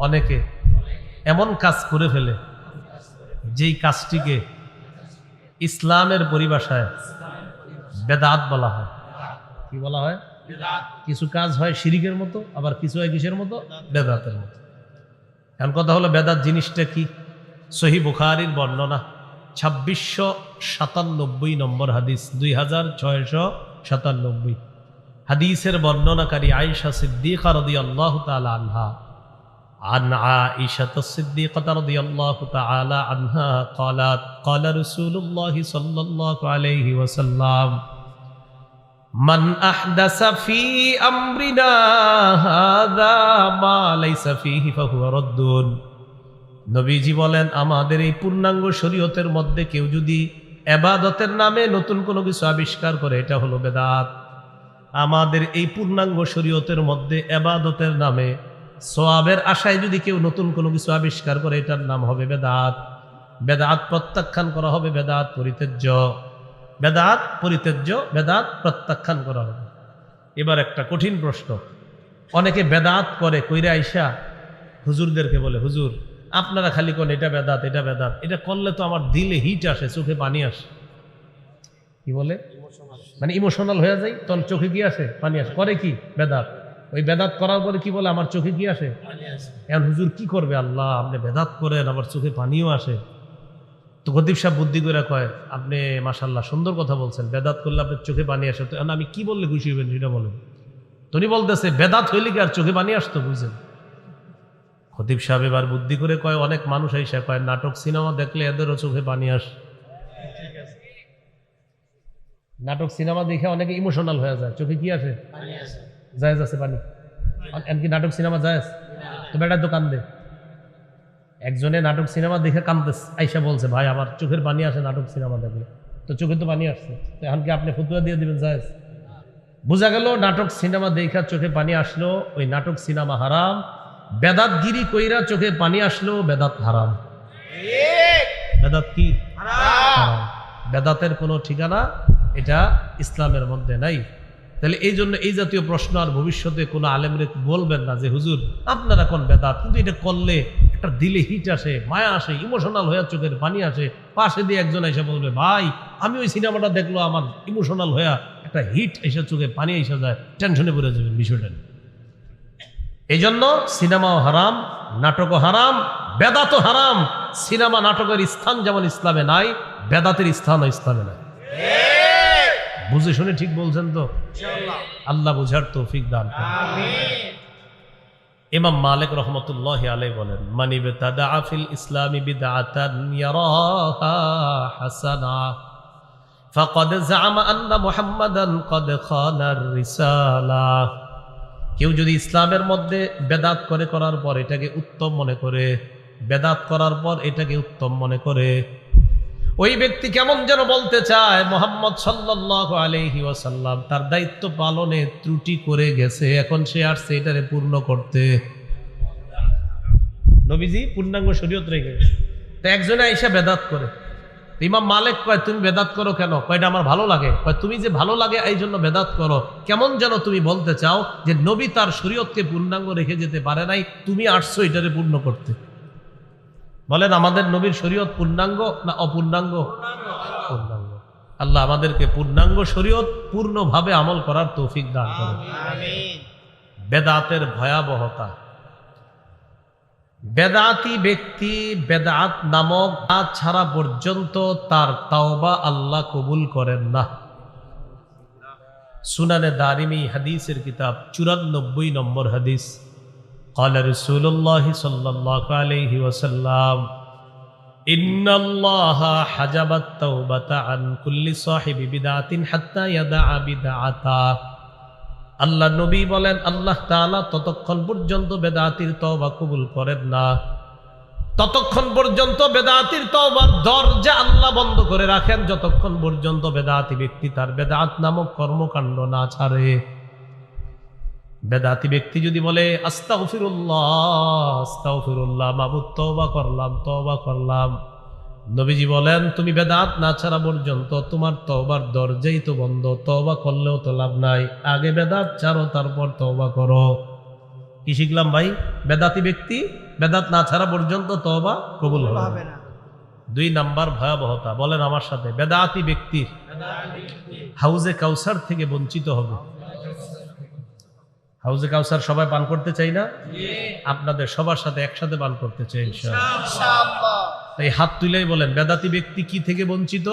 অনেকে এমন কাজ করে ফেলে যেই কাজটিকে ইসলামের পরিভাষায় বেদাত বলা হয় কি বলা হয় কিছু কাজ হয় শিরিকের মতো আবার কিছু হয় কিসের মতো বেদাতের মতো এখন কথা হলো বেদাত জিনিসটা কি সহিহ বুখারীর বর্ণনা 2697 নম্বর হাদিস 2697 হাদিসের বর্ণনাকারী আয়েশা সিদ্দিকা রাদিয়াল্লাহু তাআলা আনহা عن عائشة الصديقة رضي الله تعالى عنها قالت قال رسول الله صلى الله عليه وسلم من أحدث في أمرنا هذا ما ليس فيه فهو رد নবীজি বলেন আমাদের এই পূর্ণাঙ্গ শরীয়তের মধ্যে কেউ যদি ইবাদতের নামে নতুন কোনো কিছু আবিষ্কার করে এটা হলো বেদাত আমাদের এই পূর্ণাঙ্গ শরীয়তের মধ্যে ইবাদতের নামে সওয়াবের আশায় যদি কেউ নতুন কোনো কিছু আবিষ্কার করে এটার নাম হবে বেদাত বেদাত প্রত্যাখ্যান করা হবে বেদাত পরিত্যাজ্য বেদাত পরিত্যাজ্য বেদাত প্রত্যাখ্যান করা হবে এবার একটা কঠিন প্রশ্ন অনেকে বেদাত করে কইরা আইসা হুজুরদেরকে বলে হুজুর আপনারা খালি কোন এটা বেদাত এটা করলে তো আমার দিলে হিট আসে চোখে পানি আসে কি বলে মানে ইমোশনাল হয়ে যায় তখন চোখে কি আসে পানি আসে করে কি বেদাত ওই বেদাত করার পরে কি বলে আমার চোখে কি আসে এখন হুজুর কি করবে আল্লাহ আপনি বেদাত করেন আবার চোখে পানিও আসে তো খতিব সাহেব বুদ্ধি করে কয় আপনি মাশাআল্লাহ সুন্দর কথা বলছেন বেদাত করলে আপনার চোখে পানি আসে তো আমি কি বললে খুশি হবেন সেটা বলেন তুমি বলতেছে বেদাত হইলে কি আর চোখে পানি আসতো বুঝছেন খতিব সাহেব এবার বুদ্ধি করে কয় অনেক মানুষ আইসা কয় নাটক সিনেমা দেখলে এদেরও চোখে পানি আসে নাটক সিনেমা দেখে অনেকে ইমোশনাল হয়ে যায়, চোখে কি আসে? জায়েজ আছে পানি? এমনকি নাটক সিনেমা জায়েজ? তো বেটার দোকান দে একজনে নাটক সিনেমা দেখে কাঁদতেছে, আইসা বলছে ভাই আমার চোখের পানি আসে নাটক সিনেমা দেখলে। তো চোখে তো পানি আসছে, তো এখন কি আপনি ফতুয়া দিয়ে দিবেন জায়েজ? বোঝা গেল নাটক সিনেমা দেখা চোখে পানি আসলো, ওই নাটক সিনেমা হারাম। বেদাতগিরি কইরা চোখে পানি আসলো, বেদাত হারাম। বেদাত কি? হারাম। বেদাতের কোনো ঠিকানা এটা ইসলামের মধ্যে নাই। তাহলে এই জন্য এই জাতীয় প্রশ্ন আর ভবিষ্যতে কোনো আলেমরে বলবেন না যে হুজুর আপনারা কোন বেদাত, কিন্তু এটা করলে একটা দিলে হিট আসে, মায়া আসে, ইমোশনাল হয়ে চোখের পানি আসে। পাশে দিয়ে একজন এসে বলবে ভাই আমি ওই সিনেমাটা দেখলো, আমার ইমোশনাল হয়ে একটা হিট এসে চোখে পানি এসে যায়, টেনশনে পড়ে যাবেন বিষয়টা। এই জন্য সিনেমাও হারাম, নাটকও হারাম, বেদাতও হারাম। সিনেমা নাটকের স্থান যেমন ইসলামে নাই, বেদাতের স্থানও ইসলামে নাই। বুঝে শুনে ঠিক বলছেন তো? আল্লাহ বুঝার তৌফিক দান করুন। ইমাম মালিক রাহমাতুল্লাহি আলাইহি বলেন মান ইবতাদা ফিল ইসলামি বিদআতান ইয়ারাহা হাসানা ফাকাদ জাআমা আন্না মুহাম্মাদান ক্বাদ খানার রিসালা। কেউ যদি ইসলামের মধ্যে বেদাত করার পর এটাকে উত্তম মনে করে, বেদাত করার পর এটাকে উত্তম মনে করে, ওই ব্যক্তি কেমন যেন বলতে চায় মুহাম্মদ সাল্লাল্লাহু আলাইহি ওয়াসাল্লাম তার দায়িত্ব পালনে ত্রুটি করে গেছে, এখন সে আসছে এটারে পূর্ণ করতে। নবীজি পূর্ণাঙ্গ শরীয়ত রেখে, তো একজনে আইসা বেদাত করে। ইমাম মালিক কয় তুমি বেদাত করো কেন? কয়টা আমার ভালো লাগে। কয় তুমি যে ভালো লাগে এই জন্য বেদাত করো, কেমন যেন তুমি বলতে চাও যে নবী তার শরীয়তকে পূর্ণাঙ্গ রেখে যেতে পারে নাই, তুমি আসছো এটারে পূর্ণ করতে। বলেন আমাদের নবীর শরীয়ত পূর্ণাঙ্গ না অপূর্ণাঙ্গ? পূর্ণাঙ্গ। আল্লাহ আমাদেরকে পূর্ণাঙ্গ শরীয়ত পূর্ণভাবে আমল করার তৌফিক দান করেন। আমিন। বেদাতের ভয়াবহতা। বেদাতি ব্যক্তি বেদাত নামক কাজ ছাড়া পর্যন্ত তার তাওবা আল্লাহ কবুল করেন না। সুনানে দারিমি হাদিসের কিতাব 94 নম্বর হাদিস। قال رسول الله صلى الله عليه وسلم إن الله حجب التوبة عن كل صاحب بدعة حتى يدع بدعته। আল্লাহ নবী বলেন আল্লাহ তাআলা ততক্ষণ পর্যন্ত বেদাতির তওবা কবুল করেন না, ততক্ষণ পর্যন্ত বেদাতির তওবার দরজা আল্লাহ বন্ধ করে রাখেন, যতক্ষণ পর্যন্ত বেদাতি ব্যক্তি তার বেদাত নামক কর্মকাণ্ড না ছাড়ে। বেদাতি ব্যক্তি যদি বলে আস্তাগফিরুল্লাহ আস্তাগফিরুল্লাহ, মাবুদ তওবা করলাম, নবীজি বলেন তুমি বেদাত না ছাড়া পর্যন্ত তোমার তওবার দরজাই তো বন্ধ, তওবা করলেও তো লাভ নাই, আগে বেদাত ছাড়ো তারপর তওবা করো। কি শিখলাম ভাই? বেদাতি ব্যক্তি বেদাত না ছাড়া পর্যন্ত তওবা কবুল হবে না। 2 নাম্বার ভয়াবহতা, বলেন আমার সাথে, বেদাতি ব্যক্তির হাউজে কাউসার থেকে বঞ্চিত হবে। হাউজে কাউসার সবাই পান করতে চাই না? আপনাদের সবার সাথে একসাথে পান করতে চাই ইনশাআল্লাহ। তাই হাত তুলেই বলেন বেদাতি ব্যক্তি কি থেকে বঞ্চিত?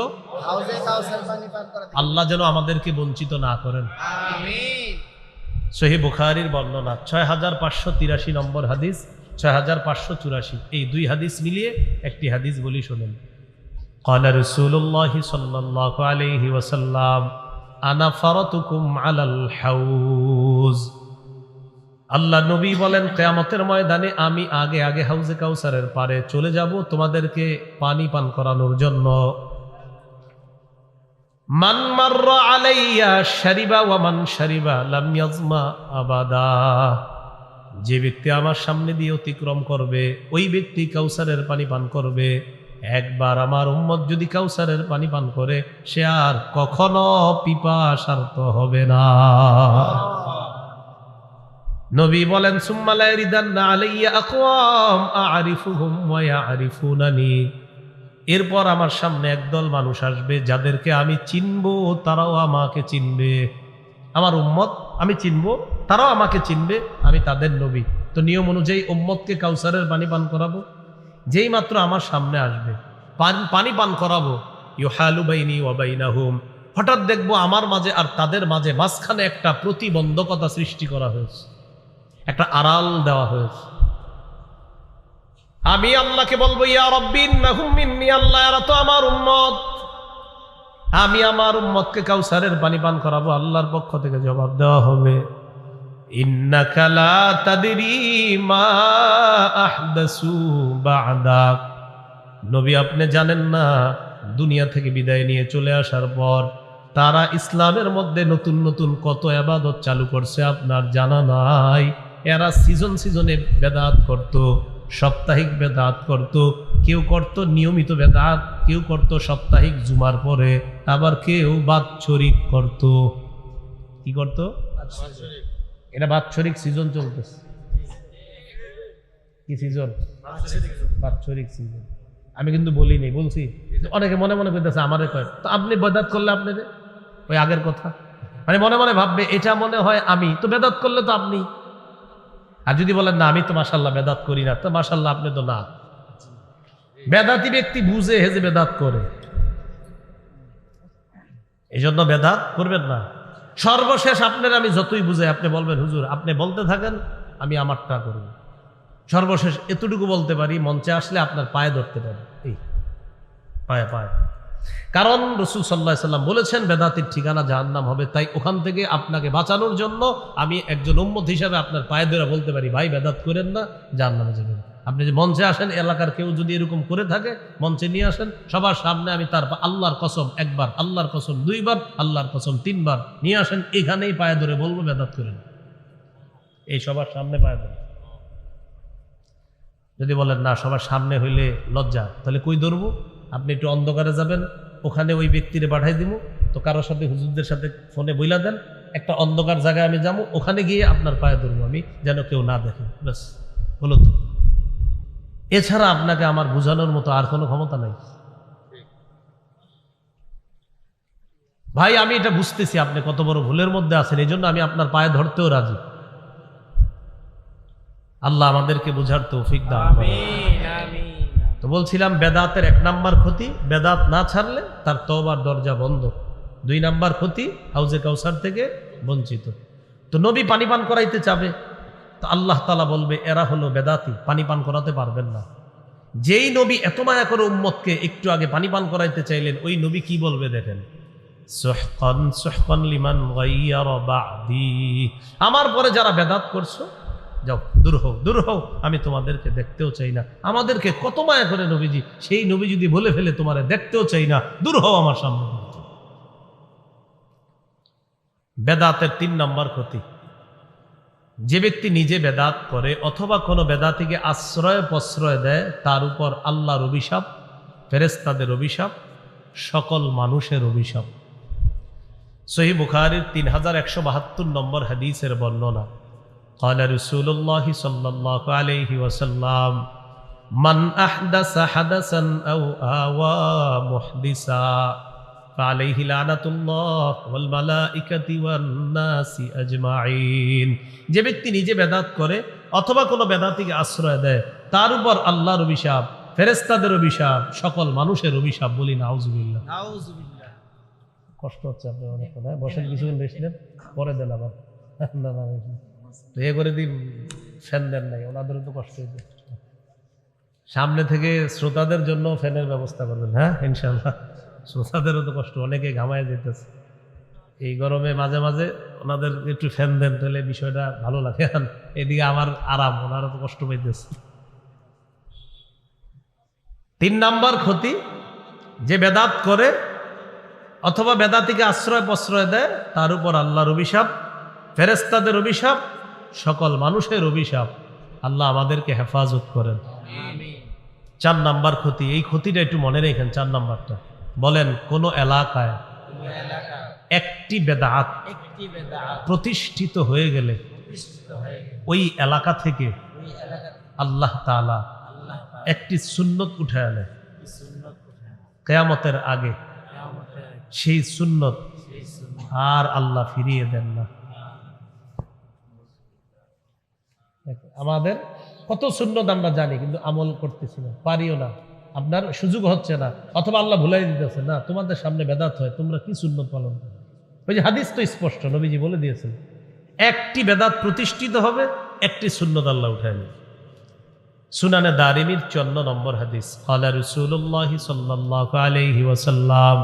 হাউজে কাউসার পানি পান করা থেকে। আল্লাহ যেন আমাদেরকে বঞ্চিত না করেন, আমিন। সহিহ বুখারীর বর্ণনা 6583 নম্বর হাদিস, 6584, এই 2 হাদিস মিলিয়ে একটি হাদিস বলি শুনেন। قال رسول الله صلى الله عليه وسلم انا فرطكم على الحوض। আল্লাহ নবী বলেন কিয়ামতের ময়দানে আমি আগে আগে হাউজে কাউসারের পারে চলে যাব তোমাদেরকে পানি পান করানোর জন্য। মান মাররা আলাইয়া শারিবা ওয়া মান শারিবা লাম ইয়াজমা আবাদা। যে ব্যক্তি আমার সামনে দিয়ে অতিক্রম করবে ওই ব্যক্তি কাউসারের পানি পান করবে। একবার আমার উম্মত যদি কাউসারের পানি পান করে সে আর কখনো পিপাসার্ত হবে না। নবী বলেন সুম্মা লা ইয়ারিদান্না আলাইয়া আকওয়াম আ'রিফুহুম ওয়া ইয়া'রিফুনানি। এরপর আমার সামনে একদল মানুষ আসবে যাদেরকে আমি চিনব, তারাও আমাকে চিনবে। আমার উম্মত আমি চিনব, তারাও আমাকে চিনবে, আমি তাদের নবী। তো নিয়ম অনুযায়ী উম্মতকে কাউসারের পানি পান করাবো। যেই মাত্র আমার সামনে আসবে পানি পান করাবো, ইউহালু বাইনি ওয়া বাইনাহুম, হঠাৎ দেখবো আমার মাঝে আর তাদের মাঝে মাঝখানে একটা প্রতিবন্ধকতা সৃষ্টি করা হয়েছে, একটা আড়াল দেওয়া হয়েছে। আমি আল্লাহকে বলবো ইয়া রাব্বি ইন্নাহুম মিন্নি, আল্লাহ এরা তো আমার উম্মত, আমি আমার উম্মতকে কাউসারের পানি পান করাবো, আল্লাহর পক্ষ থেকে জবাব দেওয়া হবে, ইন্নাকা লা তাদরি মা আহদাসু বা'দাক। নবী আপনি জানেন না, দুনিয়া থেকে বিদায় নিয়ে চলে আসার পর তারা ইসলামের মধ্যে নতুন নতুন কত ইবাদত চালু করছে আপনার জানা নাই। এরা সিজনে বেদাত করত, সাপ্তাহিক বেদাত করত, কেউ করত নিয়মিত বেদাত, কেউ করত সাপ্তাহিক জুমার পরে, আবার কেউ বাৎসরিক করত। কি করত? এটা বাৎসরিক সিজন চলতেছে। কি সিজন? বাৎসরিক সিজন। আমি কিন্তু বলি নাই, বলছি। অনেকে মনে মনে করতেছে আমারে কয়, তো আপনি বেদাত করলে আপনি ওই আগের কথা, মানে মনে মনে ভাববে এটা মনে হয় আমি, তো বেদাত করলে তো আপনি। আর যদি বলেন না আমি তো মাশাআল্লাহ বেদাত করি না, তো মাশাআল্লাহ আপনি তো না। বেদাতি ব্যক্তি বুঝে হেজে বেদাত করে, এই জন্য বেদাত করবেন না। সর্বশেষ আপনার আমি যতই বুঝাই, আপনি বলবেন হুজুর আপনি বলতে থাকেন, আমি আমারটা করব। সর্বশেষ এতটুকু বলতে পারি, মঞ্চে আসলে আপনার পায়ে ধরতে পারি, এই পায়ে পায়ে। কারণ রাসূল সাল্লাল্লাহু আলাইহি ওয়াসাল্লাম বলেছেন বেদাতের ঠিকানা জাহান্নাম হবে। তাই ওখান থেকে আপনাকে বাঁচানোর জন্য আমি একজন উম্মত হিসাবে আপনার পায়ে ধরে বলতে পারি, ভাই বেদাত করেন না, জাহান্নামে যাবেন। আপনি যে মঞ্চে আসেন, এলাকার কেউ যদি এরকম করে থাকে মঞ্চে নিয়ে আসেন, সবার সামনে আমি তার আল্লাহর কসম একবার, আল্লাহর কসম দুইবার, আল্লাহর কসম তিনবার নিয়ে আসেন, এখানেই পায়ে ধরে বলবো বেদাত করেন। এই সবার সামনে পায়ে ধরে। যদি বলেন না সবার সামনে হইলে লজ্জা, তাহলে কই ধরবো? আপনি একটু অন্ধকারে যাবেন, ওখানে ওই ব্যক্তিরে পাঠাই দিব, তো কারোর সাথে হুজুরদের সাথে ফোনে বইলা দেন, একটা অন্ধকার জায়গায় আমি যাবো, ওখানে গিয়ে আপনার পায়ে ধরবো আমি, যেন কেউ না দেখে। ব্যাস হলো তো। এছাড়া আপনাকে আমার বোঝানোর মতো আর কোনো ক্ষমতা নাই। ভাই আমি এটা বুঝতেছি আপনি কত বড় ভুলের মধ্যে আছেন, এই জন্য আমি আপনার পায়ে ধরতেও রাজি। আল্লাহ আমাদেরকে বুঝার তৌফিক দান করেন। তো বলছিলাম বেদাতের 1 নাম্বার ক্ষতি, বেদাত না ছাড়লে তার তওবার দরজা বন্ধ। 2 নাম্বার ক্ষতি, হাউজে কাউসার থেকে বঞ্চিত। তো নবী পানি পান করাইতে চাবে, তো আল্লাহ তাআলা বলবে এরা হলো বেদাতি, পানি পান করাতে পারবেন না। যেই নবী এত মায়া করে উম্মতকে একটু আগে পানি পান করাইতে চাইলেন, ওই নবী কি বলবে দেখেন, সুহকান সুহকান লিমান গায়্যারা বা'দি, আমার পরে যারা বেদাত করছো যাও, দূর হও, দূর হও, আমি তোমাদেরকে দেখতেও চাই না। আমাদেরকে কত মায়া করে নবীজি, সেই নবী যদি বলে ফেলে তোমারে দেখতেও চাই না, দূর হও আমার সামনে। বেদাতের 3 নাম্বার ক্ষতি, যে ব্যক্তি নিজে বেদাত করে অথবা কোনো বেদাতিকে আশ্রয় প্রশ্রয় দেয়, তার উপর আল্লাহর অভিশাপ, ফেরেশতাদের অভিশাপ, সকল মানুষের অভিশাপ। সহিহ বুখারীর 3172 নম্বর হাদিসের বর্ণনা, قال رسول الله صلى الله عليه وسلم من أحدث حدثا أو آوى محدثا فعليه لعنة الله والملائكة والناس أجمعين। যে ব্যক্তি নিজে বেদাত করে অথবা কোনো বেদাতিকে আশ্রয় দেয়, তার উপর আল্লাহর অভিশাপ, ফেরেশতাদের অভিশাপ, সকল মানুষের অভিশাপ। বলি নাউজুবিল্লাহ। নাউজুবিল্লাহ। কষ্ট হচ্ছে আপনার অনেক, কথা বসেন, কিছুক্ষণ বসলেন, পরে দেন আবার। না না তো এ করে দিন, ফ্যান দেন নাই, ওনাদেরও তো কষ্ট হইবে। সামনে থেকে শ্রোতাদের জন্য ফ্যানের ব্যবস্থা করবেন, হ্যাঁ ইনশাআল্লাহ। শ্রোতাদেরও তো কষ্ট, অনেকে ঘামায় যেতেছে এই গরমে, মাঝে মাঝে ওনাদের একটু ফ্যান দেন, তাহলে বিষয়টা ভালো লাগে। এদিকে আমার আরাম, ওনারা তো কষ্ট পাইতেছে। 3 নাম্বার ক্ষতি, যে বেদাত করে অথবা বেদাতিকে আশ্রয় প্রশ্রয় দেয়, তার উপর আল্লাহর অভিশাপ, ফেরেশতাদের অভিশাপ, সকল মানুষের অভিশাপ। আল্লাহ আমাদেরকে হেফাজত করেন। 4 নাম্বার ক্ষতি, এই ক্ষতিটা একটু মনে রেখেন। 4 নাম্বারটা বলেন, কোন এলাকায় একটি বেদাত প্রতিষ্ঠিত হয়ে গেলে ওই এলাকা থেকে আল্লাহ তাআলা একটি সুন্নত উঠে আনে কিয়ামতের আগে, সেই সুন্নত আর আল্লাহ ফিরিয়ে দেন না। আমাদের কত সুন্নত আমরা জানি, কিন্তু আমল করতেছি না, পারিও না, আপনার সুযোগ হচ্ছে না, অথবা আল্লাহ ভুলাই দিতেছে না। তোমাদের সামনে বেদাত হয়, তোমরা কি সুন্নত পালন করো? ওই যে হাদিস তো স্পষ্ট, নবীজি বলে দিয়েছেন, একটি বেদাত প্রতিষ্ঠিত হবে, একটি সুন্নত আল্লাহ উঠায় নেবে। সুনানে দারিমির 54 নম্বর হাদিস, ক্বালা রাসূলুল্লাহ সাল্লাল্লাহু আলাইহি ওয়াসাল্লাম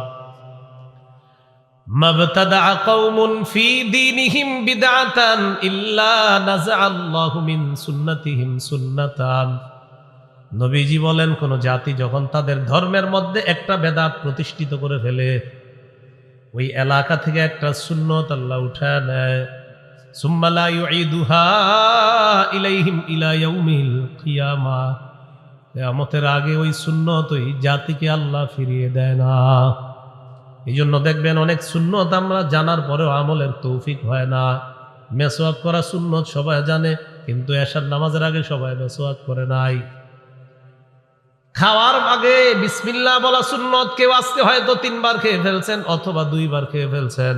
মাবতাদা কওমুন ফি দীনিহিম বিদআতান ইল্লা নাযাআল্লাহু মিন সুন্নাতিহিম সুন্নাতান। নবীজি বলেন, কোন জাতি যখন তাদের ধর্মের মধ্যে একটা বেদাত প্রতিষ্ঠিত করে ফেলে, ওই এলাকা থেকে একটা সুন্নত আল্লাহ উঠায় নেয়। সুম্মা লা ইউঈদুহা ইলাইহিম ইলা ইয়াউমিল কিয়ামাহ, কিয়ামতের আগে ওই সুন্নত ওই জাতিকে আল্লাহ ফিরিয়ে দেয় না। এই জন্য দেখবেন অনেক সুন্নত আমরা জানার পরেও আমলের তৌফিক হয় না। মেসওয়াক করা সুন্নত সবাই জানে, কিন্তু এশার নামাজের আগে সবাই মেসওয়াক করে নাই। খাওয়ার আগে বিসমিল্লাহ বলা সুন্নত, কেউ আজকে হয়তো 3 বার খেয়ে ফেলছেন অথবা 2 বার খেয়ে ফেলছেন।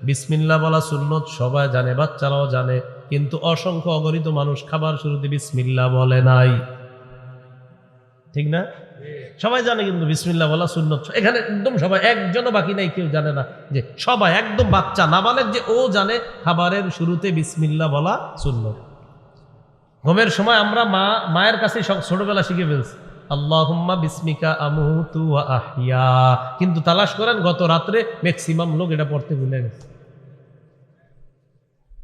বিসমিল্লাহ বলা সুন্নত সবাই জানে, বাচ্চারাও জানে, কিন্তু অসংখ্য অগণিত মানুষ খাবার শুরুতে বিসমিল্লাহ বলে নাই। ঠিক না? সবাই জানে কিন্তু বিসমিল্লাহ বলা সুন্নত, এখানে একদম সবাই, একজনও বাকি নাই কেউ জানে না যে সবাই একদম বাচ্চা নাবালেগ যে ও জানে খাবারের শুরুতে বিসমিল্লাহ বলা সুন্নত। ঘুমের সময় আমরা মায়ের কাছে ছোটবেলা শিখে ফেলছি আল্লাহুম্মা বিসমিকা আমুতু ওয়া আহইয়া, কিন্তু তালাশ করেন গত রাত্রে ম্যাক্সিমাম লোক এটা পড়তে ভুলে গেছে।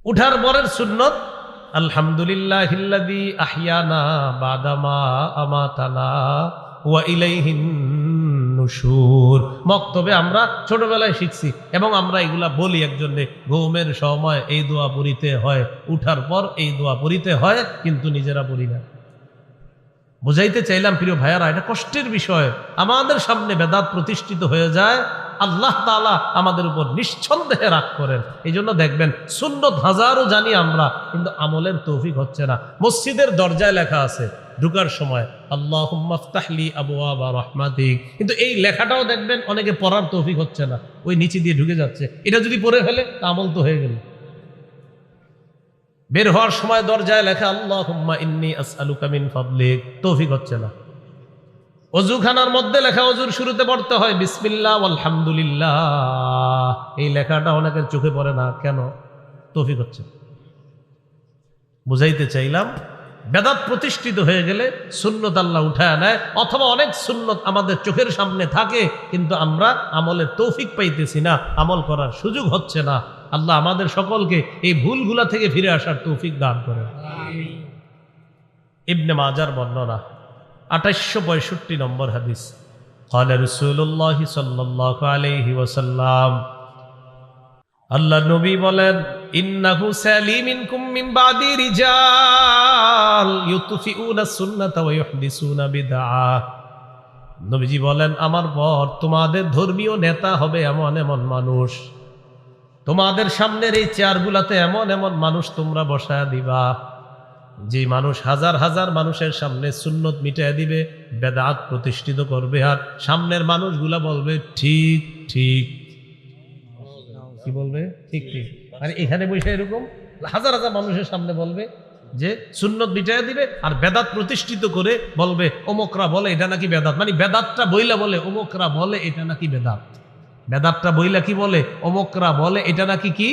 উঠার পরের সুন্নত আলহামদুলিল্লাহিল্লাযী আহইয়ানা বাদামা আমাতানা ওয়া ইলাইহিন নুশুর। মক্তবে আমরা ছোটবেলায় শিখছি এবং আমরা এগুলা বলি একজনে, ঘুমের সময় এই দোয়া পড়িতে হয়, উঠার পর এই দোয়া পড়িতে হয়, কিন্তু নিজেরা পড়ি না। বুঝাইতে চাইলাম প্রিয় ভাইয়ারা, এটা কষ্টের বিষয়। আমাদের সামনে বেদাত প্রতিষ্ঠিত হয়ে যায়, আল্লাহ তাআলা আমাদের উপর নিঃসন্দেহে রাগ করেন। এই জন্য দেখবেন সুন্নত হাজারও জানি আমরা, কিন্তু আমলের তৌফিক হচ্ছে না। মসজিদের দরজায় লেখা আছে ঢুকার সময় আল্লাহুম্মা ফতাহলি আবওয়াবা রাহমাতিক, কিন্তু এই লেখাটাও দেখবেন অনেকে পড়ার তৌফিক হচ্ছে না, ওই নিচে দিয়ে ঢুকে যাচ্ছে। এটা যদি পড়ে ফেলে আমল তো হয়ে গেল। বের হওয়ার সময় দরজায় লেখা আল্লাহুম্মা ইন্নী আসআলুকা মিন ফাদলিক, তৌফিক হচ্ছে না। ওযুখানার মধ্যে লেখা ওযুর শুরুতে পড়তে হয় বিসমিল্লাহ আলহামদুলিল্লাহ, এই লেখাটা অনেকের চোখে পড়ে না, কেন? তৌফিক হচ্ছে। বুঝাইতে চাইলাম বেদাত প্রতিষ্ঠিত হয়ে গেলে সুন্নত আল্লাহ উঠায় নেয়, অথবা অনেক সুন্নত আমাদের চোখের সামনে থাকে কিন্তু আমরা আমলের তৌফিক পাইতেছি না, আমল করার সুযোগ হচ্ছে না। আল্লাহ আমাদের সকলকে এই ভুলগুলা থেকে ফিরে আসার তৌফিক দান করেন। ইবনে মাজার বর্ণনা 2865 নম্বর হাদিস, قال رسول الله صلى الله عليه وسلم, আল্লাহ নবী বলেন, ইন্নাহু সালিমিনকুম মিন বাদি রিজাল ইউতফিউনা সুন্নাতা ওয়া ইউহদিসুনা বিদআ। নবীজি বলেন, আমার পর তোমাদের ধর্মীয় নেতা হবে এমন এমন মানুষ, তোমাদের সামনের এই চেয়ারগুলাতে এমন এমন মানুষ তোমরা বসায় দিবা, যে মানুষ হাজার হাজার মানুষের সামনে সুন্নত মিটায় দিবে, বেদাত প্রতিষ্ঠিত করবে, আর সামনের মানুষগুলা বলবে ঠিক ঠিক। কি বলবে? ঠিক ঠিক। আর এখানে বসে এরকম হাজার হাজার মানুষের সামনে বলবে যে সুন্নত মিটায় দিবে, আর বেদাত প্রতিষ্ঠিত করে বলবে অমুকরা বলে এটা নাকি বেদাত, মানে বেদাতটা বইলা বলে অমুকরা বলে এটা নাকি বেদাত, বেদাতটা বইলা কি বলে অমুকরা বলে এটা নাকি কি।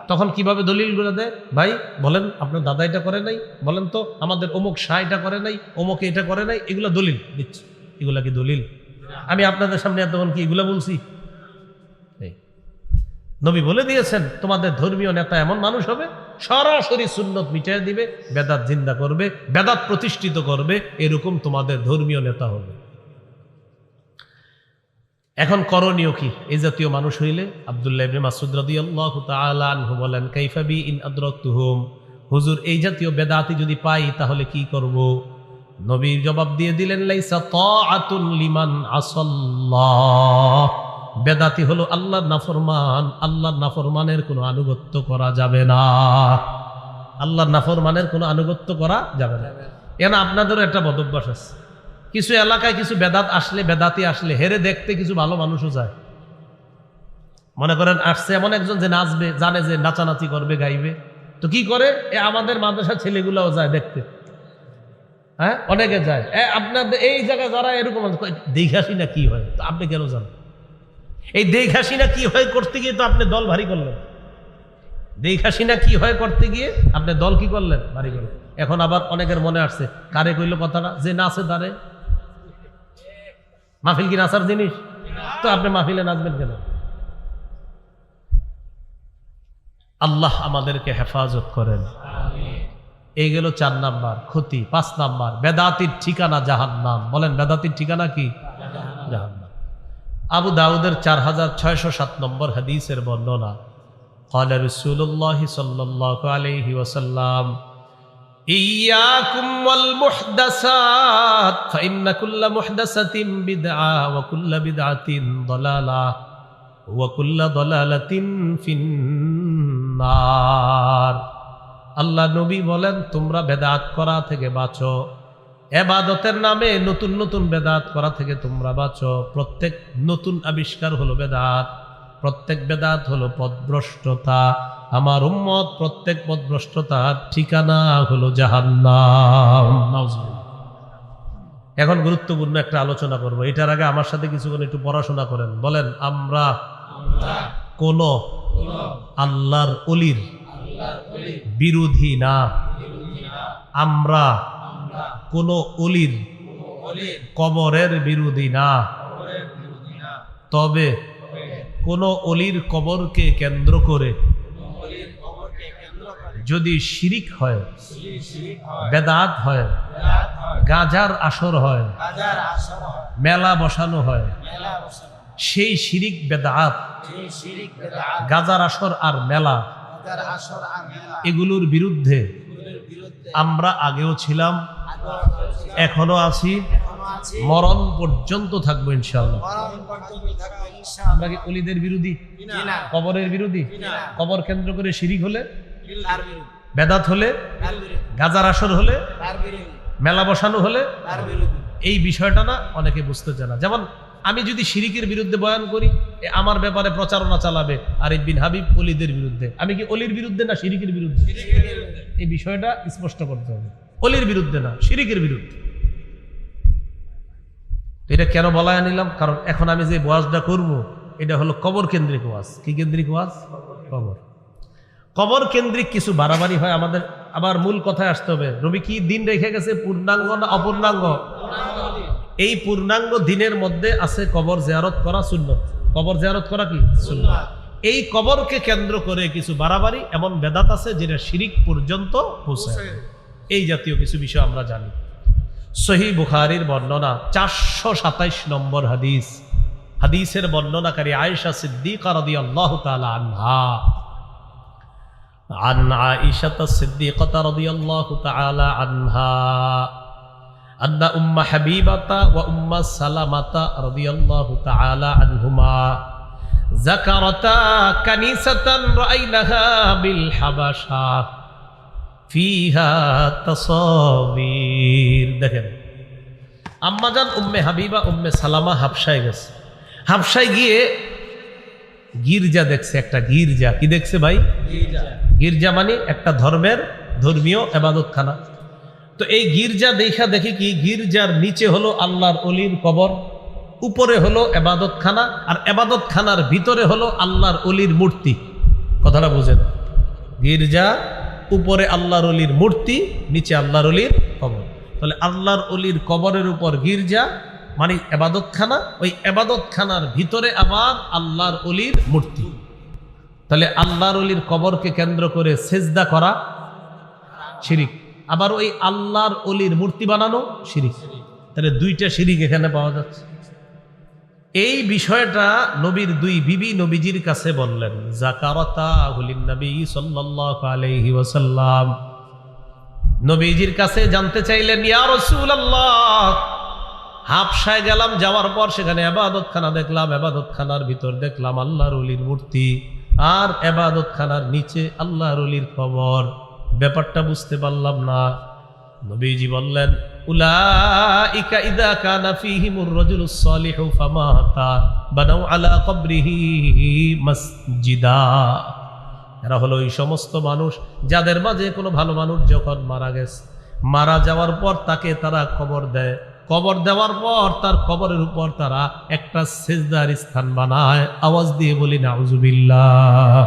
তখন কিভাবে দলিলগুলো দেয়? ভাই বলেন আপনার দাদা এটা করে নাই, বলেন তো আমাদের অমুক শাহ এটা করে নাই, অমুকে এটা করে নাই, এগুলো দলিল দিচ্ছে। এগুলা কি দলিল? আমি আপনাদের সামনে তখন কি এগুলা বলছি? নবী বলে দিয়েছেন তোমাদের ধর্মীয় নেতা এমন মানুষ হবে সরাসরি সুন্নত মিটিয়ে দিবে, বেদাত জিন্দা করবে, বেদাত প্রতিষ্ঠিত করবে, এরকম তোমাদের ধর্মীয় নেতা হবে। এখন করণীয় কি এই জাতীয় মানুষ হইলে? আব্দুল্লাহ ইবনে মাসউদ রাদিয়াল্লাহু তাআলা আনহু বলেন, কাইফা বি ইন আদরাকতুহুম, হুজুর এই জাতীয় বেদাতি যদি পাই তাহলে কি করব? নবী জবাব দিয়ে দিলেন, লাইসা তাআতুন লিমান আসাল্লাহ, বেদাতি হলো আল্লাহর নাফরমান, আল্লাহর নাফরমানের কোনো আনুগত্য করা যাবে না, আল্লাহর নাফরমানের কোনো আনুগত্য করা যাবে না। এর আপনাদেরও একটা বদভ্যাস আছে, কিছু এলাকায় কিছু বেদাত আসলে, বেদাতি আসলে হেরে দেখতে কিছু ভালো মানুষও যায়। মনে করেন আসছে এমন একজন যে নাচবে, জানে যে নাচানাচি করবে, গাইবে, তো কি করে আমাদের মাদ্রাসার ছেলেগুলাও যায় দেখতে। হ্যাঁ, অনেকে যায়। আপনাদের এই জায়গায় যারা এরকম দেখাসি না কি হয়, তো আপনি কেন জানেন? এই দেখাসি না কি হয় করতে গিয়ে তো আপনি দল ভারী করলেন, দেখাসি না কি হয় করতে গিয়ে আপনি দল কি করলেন? ভারী করলেন। এখন আবার অনেকের মনে আসছে, কারে কইল কথাটা, যে নাচে তারে। মাহফিল কি নাচার জিনিস? তো আপনি মাহফিলে নাচবেন কেন? আল্লাহ আমাদেরকে হেফাজত করেন। এই গেল 4 নাম্বার ক্ষতি। 5 নাম্বার বেদাতির ঠিকানা জাহান্নাম। বলেন বেদাতির ঠিকানা কি? জাহান্নাম। আবু দাউদের 4607 নম্বর হাদিসের বর্ণনা। قال رسول الله صلى الله عليه وسلم إياكم والمحدثات فإن كل محدثة بدعة وكل بدعة ضلالة وكل ضلالة في النار। আল্লাহ নবী বলেন তোমরা বেদাত করা থেকে বাঁচো, ইবাদতের নামে নতুন নতুন বেদাত করা থেকে তোমরা বাঁচো। প্রত্যেক নতুন আবিষ্কার হলো বেদাত, প্রত্যেক বেদাত হলো পথভ্রষ্টতা। আমার উম্মত প্রত্যেক পথভ্রষ্টতার ঠিকানা হলো জাহান্নাম। এখন গুরুত্বপূর্ণ একটা আলোচনা করব। এটার আগে আমার সাথে কিছুক্ষণ একটু পড়াশোনা করেন। বলেন আমরা কোন আল্লাহর ওলির বিরোধী না। আমরা কোন ওলির কবরের বিরোধী না। তবে কোন ওলির কবরকে কেন্দ্র করে যদি শিরিক হয়, বেদাত হয়, গাজার আসর হয়, মেলা বসানো হয়, সেই শিরিক বেদাত, গাজার আসর আর মেলা এগুলোর বিরুদ্ধে আমরা আগেও ছিলাম, এখনো আছি, মরণ পর্যন্ত থাকবো ইনশাআল্লাহ। আমরা কি ওলিদের বিরোধী? কবরের বিরোধী? কবর কেন্দ্র করে শিরিক হলে, বেদাত হলে, গাজার আসর হলে, মেলা বসানো হলে, এই বিষয়টা না অনেকে বুঝতে চায় না। যেমন আমি যদি শিরিকের বিরুদ্ধে বয়ান করি, আমার ব্যাপারে প্রচারণা চালাবে আরিফ বিন হাবিব ওলিদের বিরুদ্ধে। আমি কি ওলির বিরুদ্ধে না শিরিকের বিরুদ্ধে? এই বিষয়টা স্পষ্ট করতে হবে। ওলির বিরুদ্ধে না, শিরিকের বিরুদ্ধে। এটা কেন বলায় নিলাম? কারণ এখন আমি যে ওয়াজটা করব এটা হলো কবর কেন্দ্রিক ওয়াজ। কি কেন্দ্রিক ওয়াজ? কবর। কবর কেন্দ্রিক কিছু বাড়াবাড়ি হয় আমাদের। আবার মূল কথায় আসতে হবে। নবী কি দিন রেখে গেছে? পূর্ণাঙ্গ না অপূর্ণাঙ্গ? এই পূর্ণাঙ্গ দিনের মধ্যে আছে কবর জিয়ারত করা সুন্নত। কবর জিয়ারত করা কি সুন্নত। এই কবরকে কেন্দ্র করে কিছু বাড়াবাড়ি এমন বেদাত আছে যেটা শিরিক পর্যন্ত পৌঁছায়। এই জাতীয় কিছু বিষয় আমরা জানি। সহিহ বুখারীর বর্ণনা 427 নম্বর হাদিস। হাদিসের বর্ণনাকারী আয়েশা সিদ্দিকা রাদিয়াল্লাহু তাআলা আনহা। عن عائشة الصديقة رضي الله تعالى عنها أن أم حبيبة وأم سلمة رضي الله تعالى عنهما ذكرتا كنيسة رأيناها بالحبشة فيها تصاوير। দেখেন আম্মাজান উম্মে হাবিবা উম্মে সালামা হাবশায় গেছে। হাবশায় গিয়ে গির্জা দেখছে। একটা গির্জা। কি দেখছে ভাই? গির্জা মানে একটা ধর্মীয় ইবাদতখানা। তো এই গির্জা দেখা দেখি কি, গির্জার নিচে হলো আল্লাহর ওলির কবর, উপরে হলো ইবাদতখানা, আর ইবাদতখানার ভিতরে হলো আল্লাহর ওলির মূর্তি। কথাটা বুঝেন? গির্জা, উপরে আল্লাহর ওলির মূর্তি, নিচে আল্লাহর ওলির কবর। তাহলে আল্লাহর ওলির কবরের উপর গির্জা মানে ইবাদতখানা, ওই ইবাদতখানার ভিতরে আবার আল্লাহর ওলির মূর্তি। তাহলে আল্লাহর ওলির কবরকে কেন্দ্র করে সেজদা করা শিরিক, আবার ওই আল্লাহর ওলির মূর্তি বানানো শিরিক। তাহলে দুইটা শিরিক এখানে পাওয়া যাচ্ছে। এই বিষয়টা নবীর দুই বিবি নবীজির কাছে বললেন। যাকারাতা হুলিন নবী সাল্লাল্লাহু আলাইহি ওয়াসাল্লাম নবীজির কাছে জানতে চাইলেন, ইয়া রাসূলুল্লাহ, হাবশায় গেলাম, যাওয়ার পর সেখানে ইবাদতখানা দেখলাম, ইবাদতখানার ভিতর দেখলাম আল্লাহর ওলির মূর্তি, আর ইবাদতখানার নিচে আল্লাহর ওলির কবর। ব্যাপারটা বুঝতে পারলাম না। নবীজি বললেন, উলাইকা ইযা কানা ফীহিমুর রাজুলুস সালিহু ফামাতা বানাউ আলা কবরিহি মসজিদা। এরা হলো এই সমস্ত মানুষ যাদের মাঝে কোনো ভালো মানুষ যখন মারা গেছে, মারা যাওয়ার পর তাকে তারা কবর দেয়। কবর দেওয়ার পর তার কবরের উপর তারা একটা সেজদার স্থান বানায়। আওয়াজ দিয়ে বলি নাউজুবিল্লাহ।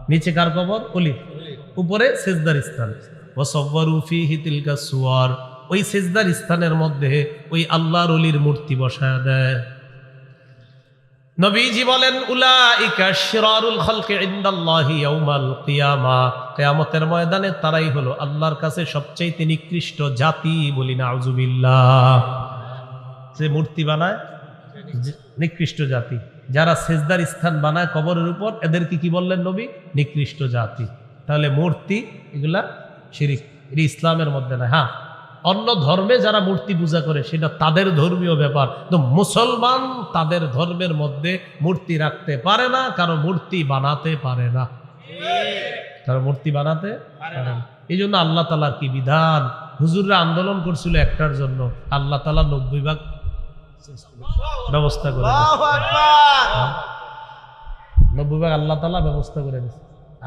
নিচে কার কবর? ওলি। উপরে সেজদার স্থান। ওয়াসাওয়ারু ফীহি তিলকা সুওয়ার। ওই সেজদার স্থানের মধ্যে ওই আল্লাহর ওলির মূর্তি বসায় দেয়। নবীজি বলেন উলাইকা শিরারুল খালকি ইনদাল্লাহি ইয়াউমাল কিয়ামা, কিয়ামতের ময়দানে তারাই হলো আল্লাহর কাছে সবচেয়ে নিকৃষ্ট জাতি। বলি নাউজুবিল্লাহ। যে মূর্তি বানায় নিকৃষ্ট জাতি, যারা সেজদার স্থান বানায় কবরের উপর, এদেরকে কি বললেন নবী? নিকৃষ্ট জাতি। তাহলে মূর্তি এগুলা শিরিক, এটা ইসলামের মধ্যে না। হ্যাঁ, অন্য ধর্মে যারা মূর্তি পূজা করে সেটা তাদের ধর্মীয় ব্যাপার, তো মুসলমান তাদের ধর্মের মধ্যে মূর্তি রাখতে পারে না, কারণ মূর্তি বানাতে পারে না, কারণ মূর্তি বানাতে পারে না। এই জন্য আল্লাহ তাআলার কি বিধান, হুজুররা আন্দোলন করছিল একটার জন্য, আল্লাহ তাআলা 90 ভাগ ব্যবস্থা করে, 90 ভাগ আল্লাহ তাআলা ব্যবস্থা করে দিয়েছে।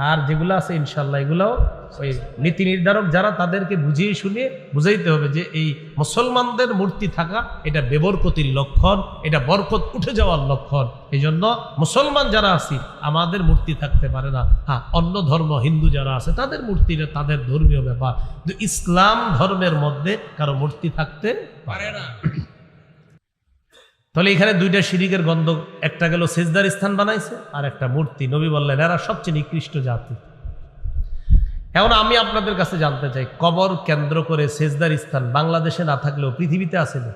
আর যেগুলো আছে ইনশাল্লাহ এগুলাও ওই নীতি নির্ধারক যারা, তাদেরকে বুঝিয়ে শুনিয়ে বুঝাইতে হবে যে এই মুসলমানদের মূর্তি থাকা এটা বেবরকতির লক্ষণ, এটা বরকত উঠে যাওয়ার লক্ষণ। এই জন্য মুসলমান যারা আছি আমাদের মূর্তি থাকতে পারে না। হ্যাঁ, অন্য ধর্ম হিন্দু যারা আছে তাদের মূর্তিটা তাদের ধর্মীয় ব্যাপার, কিন্তু ইসলাম ধর্মের মধ্যে কারো মূর্তি থাকতে পারে না। তাহলে এখানে দুইটা শিরিকের গন্ধ, একটা গেল সেজদার স্থান বানাইছে, আর একটা মূর্তি। নবী বললেন এরা সবচেয়ে নিকৃষ্ট জাতি। এখন আমি আপনাদের কাছে জানতে চাই, কবর কেন্দ্র করে সেজদার স্থান বাংলাদেশে না থাকলেও পৃথিবীতে আছে না?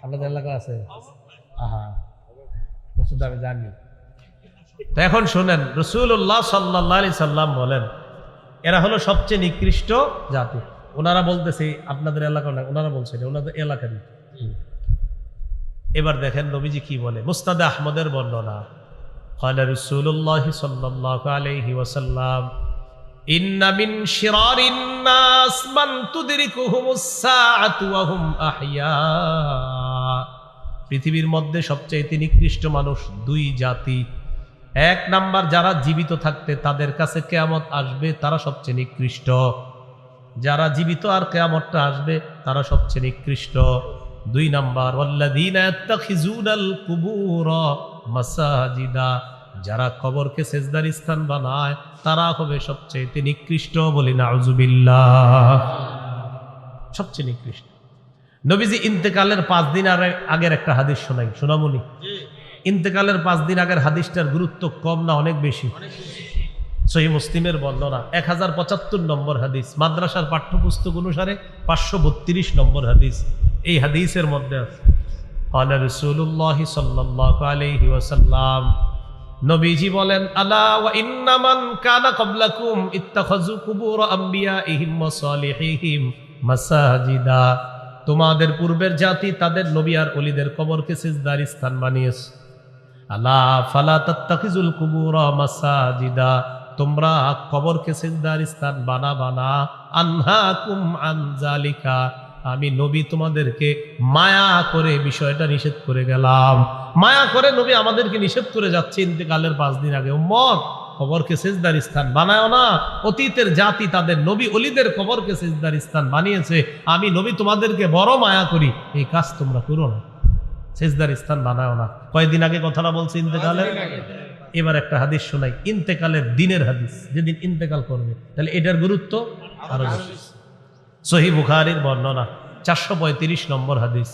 আপনাদের এলাকা আছে? আমি জানি। তো এখন শোনেন, রাসূলুল্লাহ সাল্লাল্লাহু আলাইহি সাল্লাম বলেন এরা হলো সবচেয়ে নিকৃষ্ট জাতি। ওনারা বলতেছে আপনাদের এলাকা না, ওনারা বলছেন ওনাদের এলাকারই। এবার দেখেন নবীজি কি বলে, মুসনাদ আহমদের বর্ণনা, ক্বালা রাসূলুল্লাহ সাল্লাল্লাহু আলাইহি ওয়াসাল্লাম ইন্না মিন শিরারিন নাস মান তুদরিকুহুমুস সাআতু ওয়া হুম আহইয়া। পৃথিবীর মধ্যে সবচেয়ে নিকৃষ্ট মানুষ দুই জাতি। এক নাম্বার, যারা জীবিত থাকতে তাদের কাছে কিয়ামত আসবে তারা সবচেয়ে নিকৃষ্ট, যারা জীবিত আর কিয়ামতটা আসবে তারা সবচেয়ে নিকৃষ্ট। দুই নাম্বার, ওয়াল্লাযীনা ইয়াত্তাখিযুনাল কুবুরা মাসাজিদা, যারা কবরকে সেজদার স্থান বানায় তারা হবে সবচেয়ে নিকৃষ্ট। বলি নাউজুবিল্লাহ, সবচেয়ে নিকৃষ্ট। নবীজি ইন্তেকালের 5 দিন আগের একটা হাদিস শোনাই, শোনামুনি। ইন্তেকালের 5 দিন আগের হাদিসটার গুরুত্ব কম না অনেক বেশি? সহিহ মুসলিমের বর্ণনা 1075 নম্বর হাদিস, মাদ্রাসার পাঠ্যপুস্তক অনুসারে 532 নম্বর হাদিস। এই হাদিসের মধ্যে আছে ক্বালা রাসূলুল্লাহ সাল্লাল্লাহু আলাইহি ওয়াসাল্লাম, নবীজি বলেন আলা ওয়া ইন্না মান কানা ক্বাবলাকুম ইত্তাখাযু কুবুর আমবিয়াইহিম ওয়া সালিহিহিম মাসাজিদা, তোমাদের পূর্বের জাতি তাদের নবী আর ওলিদের কবরকে সিজদার স্থান বানিয়েছে। আলা ফালা তাত্তাখিজুল কুবুর মাসাজিদা, তোমরা কবরকে সিজদার স্থান বানাবা না। আনহাকুম আন যালিকা, আমি নবী তোমাদেরকে মায়া করে বিষয়টা নিষেধ করে গেলাম। মায়া করে নবী আমাদেরকে নিষেধ করে যাচ্ছে ইন্তেকালের 5 দিন আগে, উম্মত কবরকে সিজদার স্থান বানায় না। অতীতের জাতি তাদের নবী ওলিদের কবরকে সিজদার স্থান বানিয়েছে, আমি নবী তোমাদেরকে বড় মায়া করি, এই কাজ তোমরা করো না, সিজদার স্থান বানায় না। কয়দিন আগে কথাটা বলছে ইন্তেকালের। এবার একটা হাদিস শোনাই, ইন্তেকালের দিনের হাদিস, যেদিন ইন্তেকাল করবে, তাহলে এটার গুরুত্ব আরো বেশি। সহিহ বুখারীর বর্ণনা 435 নম্বর হাদিস,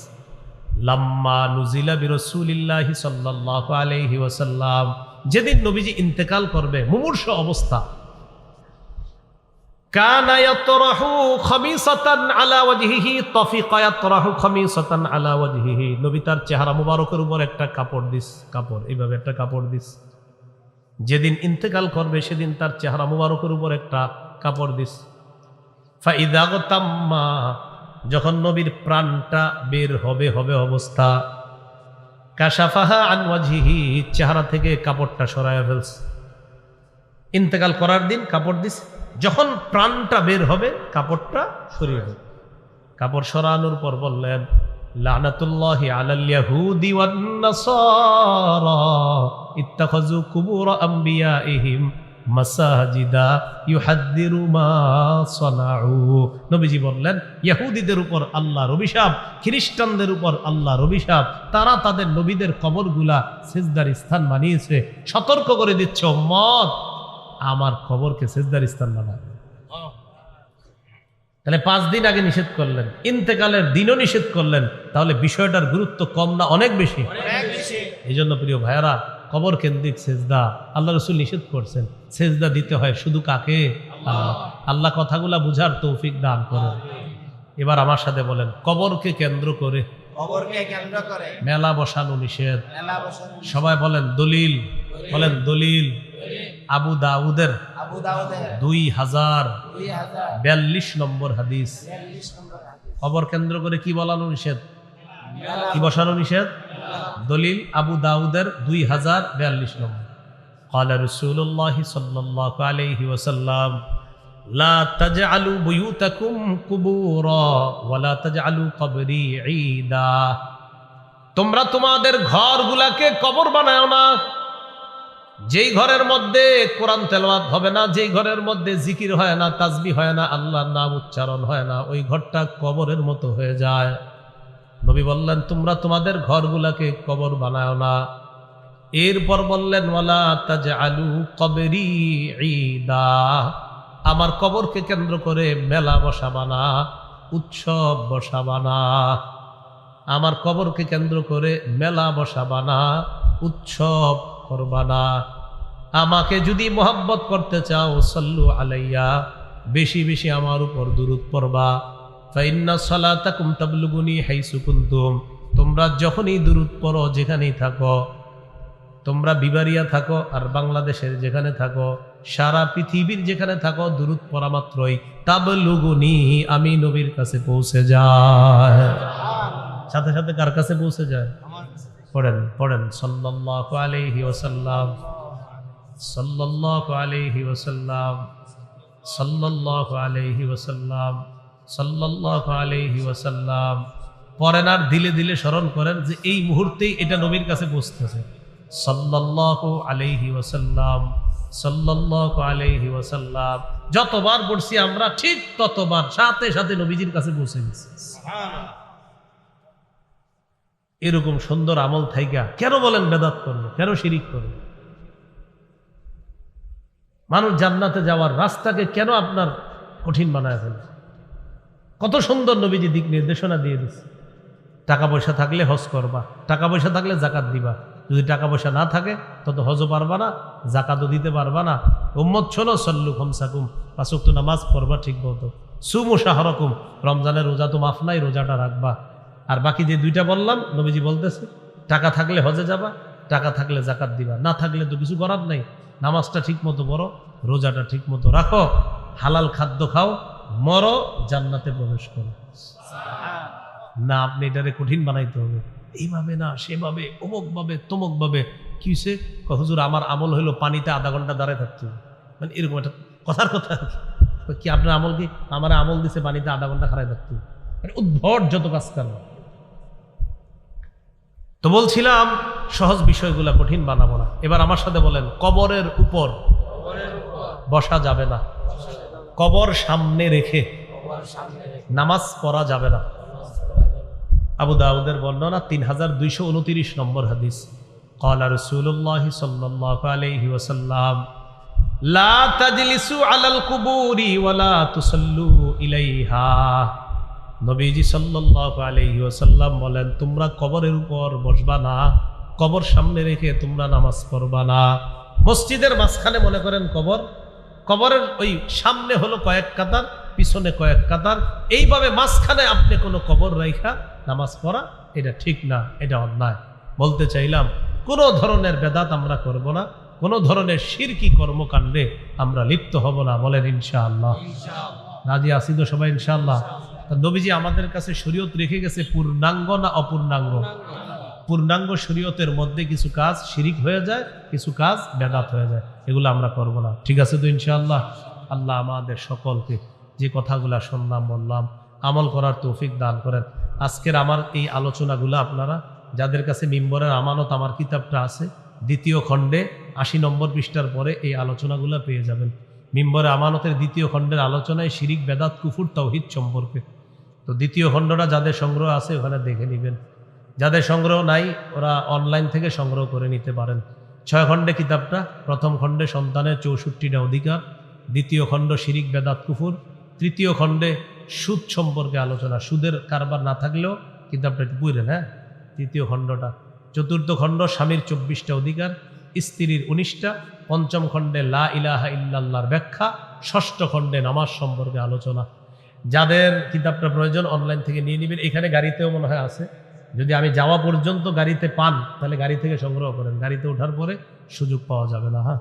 লাম্মা নুজিলা বিরাসূলিল্লাহি সাল্লাল্লাহু আলাইহি ওয়াসাল্লাম, যেদিন নবীজি ইন্তেকাল করবে মুমূর্ষ অবস্থা, কানা ইয়াতরাহু খামিসাতান আলা ওয়াজহিহি, তাফিকা ইয়াতরাহু খামিসাতান আলা ওয়াজহিহি, নবী তার চেহারা মুবারকের উপর একটা কাপড় দিস, কাপড় এইভাবে একটা কাপড় দিস। যেদিন ইন্তেকাল করবে সেদিন তার চেহারা মুবারকের উপর একটা কাপড় দিস। ফাইদা গতাম্মা, যখন নবীর প্রাণটা বের হবে অবস্থা, কাশাফাহা আন ওয়াজহিহি, চেহারা থেকে কাপড়টা সরায়া ফেলছে। ইন্তেকাল করার দিন কাপড় দিস, যখন প্রাণটা বের হবে কাপড়টা সরিয়ে ফেল। কাপড় সরানোর পর বললেন লানাতুল্লাহি আলাল ইয়াহুদি ওয়ান নাসারা ইত্তাখাযু কুবুর আমবিয়াইহিম মাসাজিদা ইউহাদ্দিরু মা সানাউ। নবীজি বললেন ইহুদিদের উপর আল্লাহর অভিশাপ, খ্রিস্টানদের উপর আল্লাহর অভিশাপ, তারা তাদের নবীদের কবরগুলা সিজদার স্থান বানিয়েছে। সতর্ক করে দিচ্ছে উম্মত, আমার কবরকে সিজদার স্থান বানাবে। তাহলে 5 দিন আগে নিষেধ করলেন, ইন্তেকালের দিনও নিষেধ করলেন, তাহলে বিষয়টার গুরুত্ব কম না অনেক বেশি? এই জন্য প্রিয় ভাইয়ারা, কবর কেন্দ্রিক সেজদা আল্লাহ রসুল নিষেধ করছেন। সেজদা দিতে হয় শুধু কাকে? আল্লাহ। আল্লাহ কথাগুলা বুঝার তৌফিক দান করেন। এবার আমার সাথে বলেন, কবরকে কেন্দ্র করে মেলা বসানো নিষেধ। সবাই বলেন দলিল, বলেন দলিল। আবু দাউদের 2042 নম্বর হাদিস। কবর কেন্দ্র করে কি বলানো নিষেধ, কি বসানো নিষেধ? দলিল আবু দাউদের 2042 নম্বর। قال رسول الله صلى الله عليه وسلم لا تجعلوا بيوتكم قبورا ولا تجعلوا قبري عيدا। তোমরা তোমাদের ঘরগুলাকে কবর বানাও না। যেই ঘরের মধ্যে কোরআন তেলাওয়াত হবে না, যেই ঘরের মধ্যে জিকির হয় না, তাসবিহ হয় না, আল্লাহর নাম উচ্চারণ হয় না, ওই ঘরটা কবরের মতো হয়ে যায়। নবী বললেন তোমরা তোমাদের ঘরগুলাকে কবর বানাও না। এরপর বললেন ওয়ালা তাজআলু কবরি ঈদা, আমার কবরকে কেন্দ্র করে মেলা বসাবা না, উৎসব বসাবা না। আমার কবরকে কেন্দ্র করে মেলা বসাবা না, উৎসব করবা না। আমাকে যদি মোহাব্বত করতে চাও সাল্লু আলাইয়া, বেশি বেশি আমার উপর দুরূদ পড়বা। ফাইন্না সালাতাকুম তাবলুগুনি হাইসু কুনতুম, তোমরা যখনই দুরূদ পড়ো যেখানেই থাকো, তোমরা বিবারিয়া থাকো আর বাংলাদেশের যেখানে থাকো, সারা পৃথিবীর যেখানে থাকো, দুরূদ পড়া মাত্রই তাবলুগুনি, আমি নবীর কাছে পৌঁছে যায়। সাথে সাথে কার কাছে পৌঁছে যায়? পড়েন পড়েন সাল্লাল্লাহু আলাইহি ওয়াসাল্লাম, সাল্লাল্লাহু আলাইহি ওয়াসাল্লাম, সাল্লাল্লাহু আলাইহি ওয়াসাল্লাম, সাল্লাল্লাহু আলাইহি ওয়াসাল্লাম। পড়েন আর দিলে দিলে স্মরণ করেন যে এই মুহূর্তেই এটা নবীর কাছে পৌঁছতেছে। সাল্লাল্লাহু আলাইহি ওয়াসাল্লাম, সাল্লাল্লাহু আলাইহি ওয়াসাল্লাম। যতবার পড়ছি আমরা ঠিক ততবার সাথে সাথে নবীজির কাছে পৌঁছে গেছি। এরকম সুন্দর আমল থাইকা কেন বলেন বেদাত করবে, কেন শিরিক করবে? মানুষ জান্নাতে যাওয়ার রাস্তাকে কেন আপনার কঠিন বানায় ফেলে? কত সুন্দর নবীজি দিক নির্দেশনা দিয়ে দিচ্ছে। টাকা পয়সা থাকলে হজ করবা, টাকা পয়সা থাকলে জাকাত দিবা। যদি টাকা পয়সা না থাকে তত হজও পারবা না, জাকাতও দিতে পারবা না। উম্মত শোনো, সল্লু খামসাকুম, 5 ওয়াক্ত নামাজ পড়বা ঠিক মতো। সুমু শাহরাকুম, রমজানের রোজা তো মাফ নাই, রোজাটা রাখবা। আর বাকি যে 2টা বললাম, নবীজি বলতেছে টাকা থাকলে হজে যাবা, টাকা থাকলে জাকাত দিবা, না থাকলে তো কিছু করার নাই। নামাজটা ঠিক মতো পড়ো, রোজাটা ঠিক মতো রাখো, হালাল খাদ্য খাও, মরো, জান্নাতে প্রবেশ করো। না আপনি এটারে কঠিন বানাইতে হবে, এইভাবে না সেভাবে, অমুক ভাবে তমুক ভাবে। কি হয়েছে? হুজুর আমার আমল হইলো পানিতে আধা ঘন্টা দাঁড়ায় থাকতে হবে, মানে এরকম একটা কথার কথা কি? আপনার আমল কি? আমার আমল দিছে পানিতে আধা ঘন্টা খাড়ায় থাকতে হবে, মানে উদ্ভট যত কাজ করো। তো বলছিলাম সহজ বিষয়গুলা কঠিন বানাবো না। এবার আমার সাথে বলেন, কবরের উপর বসা যাবে না, কবর সামনে রেখে নামাজ পড়া যাবে না। আবু দাউদের বর্ণনা 3229 নম্বর হাদিস। قال رسول الله صلى الله عليه وسلم لا تجلسوا على القبور ولا تصلوا إليها। নবীজি সাল্লাল্লাহু আলাইহি ওয়াসাল্লাম বলেন তোমরা কবরের উপর বসবা না, কবর সামনে রেখে তোমরা নামাজ পড়বা না। মসজিদের মাঝখানে মনে করেন কবর, কবরের ওই সামনে হলো কয়েক কাতার, পিছনে কয়েক কাতার, এইভাবে মাঝখানে আপনি কোনো কবর রাইখা নামাজ পড়া এটা ঠিক না, এটা অন্যায়। বলতে চাইলাম কোনো ধরনের বেদাত আমরা করব না, কোনো ধরনের শিরকি কর্মকাণ্ডে আমরা লিপ্ত হব না। বলেন ইনশাআল্লাহ। রাজি আছি তো সবাই ইনশাআল্লাহ? নবীজি আমাদের কাছে শরীয়ত রেখে গেছে পূর্ণাঙ্গ না অপূর্ণাঙ্গ? পূর্ণাঙ্গ শরীয়তের মধ্যে কিছু কাজ শিরিক হয়ে যায়, কিছু কাজ বেদাত হয়ে যায়, এগুলো আমরা করব না। ঠিক আছে তো ইনশাআল্লাহ? আল্লাহ আমাদের সকলকে যে কথাগুলা শুনলাম বললাম আমল করার তৌফিক দান করেন। আজকের আমার এই আলোচনাগুলো আপনারা যাদের কাছে মিম্বরের আমানত আমার কিতাবটা আছে, 2য় খণ্ডে 80 নম্বর পৃষ্ঠার পরে এই আলোচনাগুলো পেয়ে যাবেন। মিম্বরে আমানতের 2য় খণ্ডের আলোচনায় শিরিক বেদাত কুফুর তাওহীদ সম্পর্কে। তো 2য় খণ্ডটা যাদের সংগ্রহ আছে ওখানে দেখে নেবেন, যাদের সংগ্রহ নাই ওরা অনলাইন থেকে সংগ্রহ করে নিতে পারেন। 6 খণ্ডে কিতাবটা, 1ম খণ্ডে সন্তানের 64টা অধিকার, 2য় খণ্ড শিরিক বেদাত কুফুর, 3য় খণ্ডে সুদ সম্পর্কে আলোচনা, সুদের কারবার না থাকলেও কিতাবটা একটু বুঝলেন। হ্যাঁ, তৃতীয় খণ্ডটা। চতুর্থ খণ্ড স্বামীর 24টা অধিকার, স্ত্রীর 19টা। পঞ্চম খণ্ডে লা ইলাহা ইল্লাল্লাহর ব্যাখ্যা। ষষ্ঠ খণ্ডে নামাজ সম্পর্কে আলোচনা। যাদের কিতাবটা প্রয়োজন অনলাইন থেকে নিয়ে নেবেন, এখানে গাড়িতেও মনে হয় আছে। যদি আমি যাওয়া পর্যন্ত গাড়িতে পান তাহলে গাড়ি থেকে সংগ্রহ করেন, গাড়িতে ওঠার পরে সুযোগ পাওয়া যাবে না। হ্যাঁ।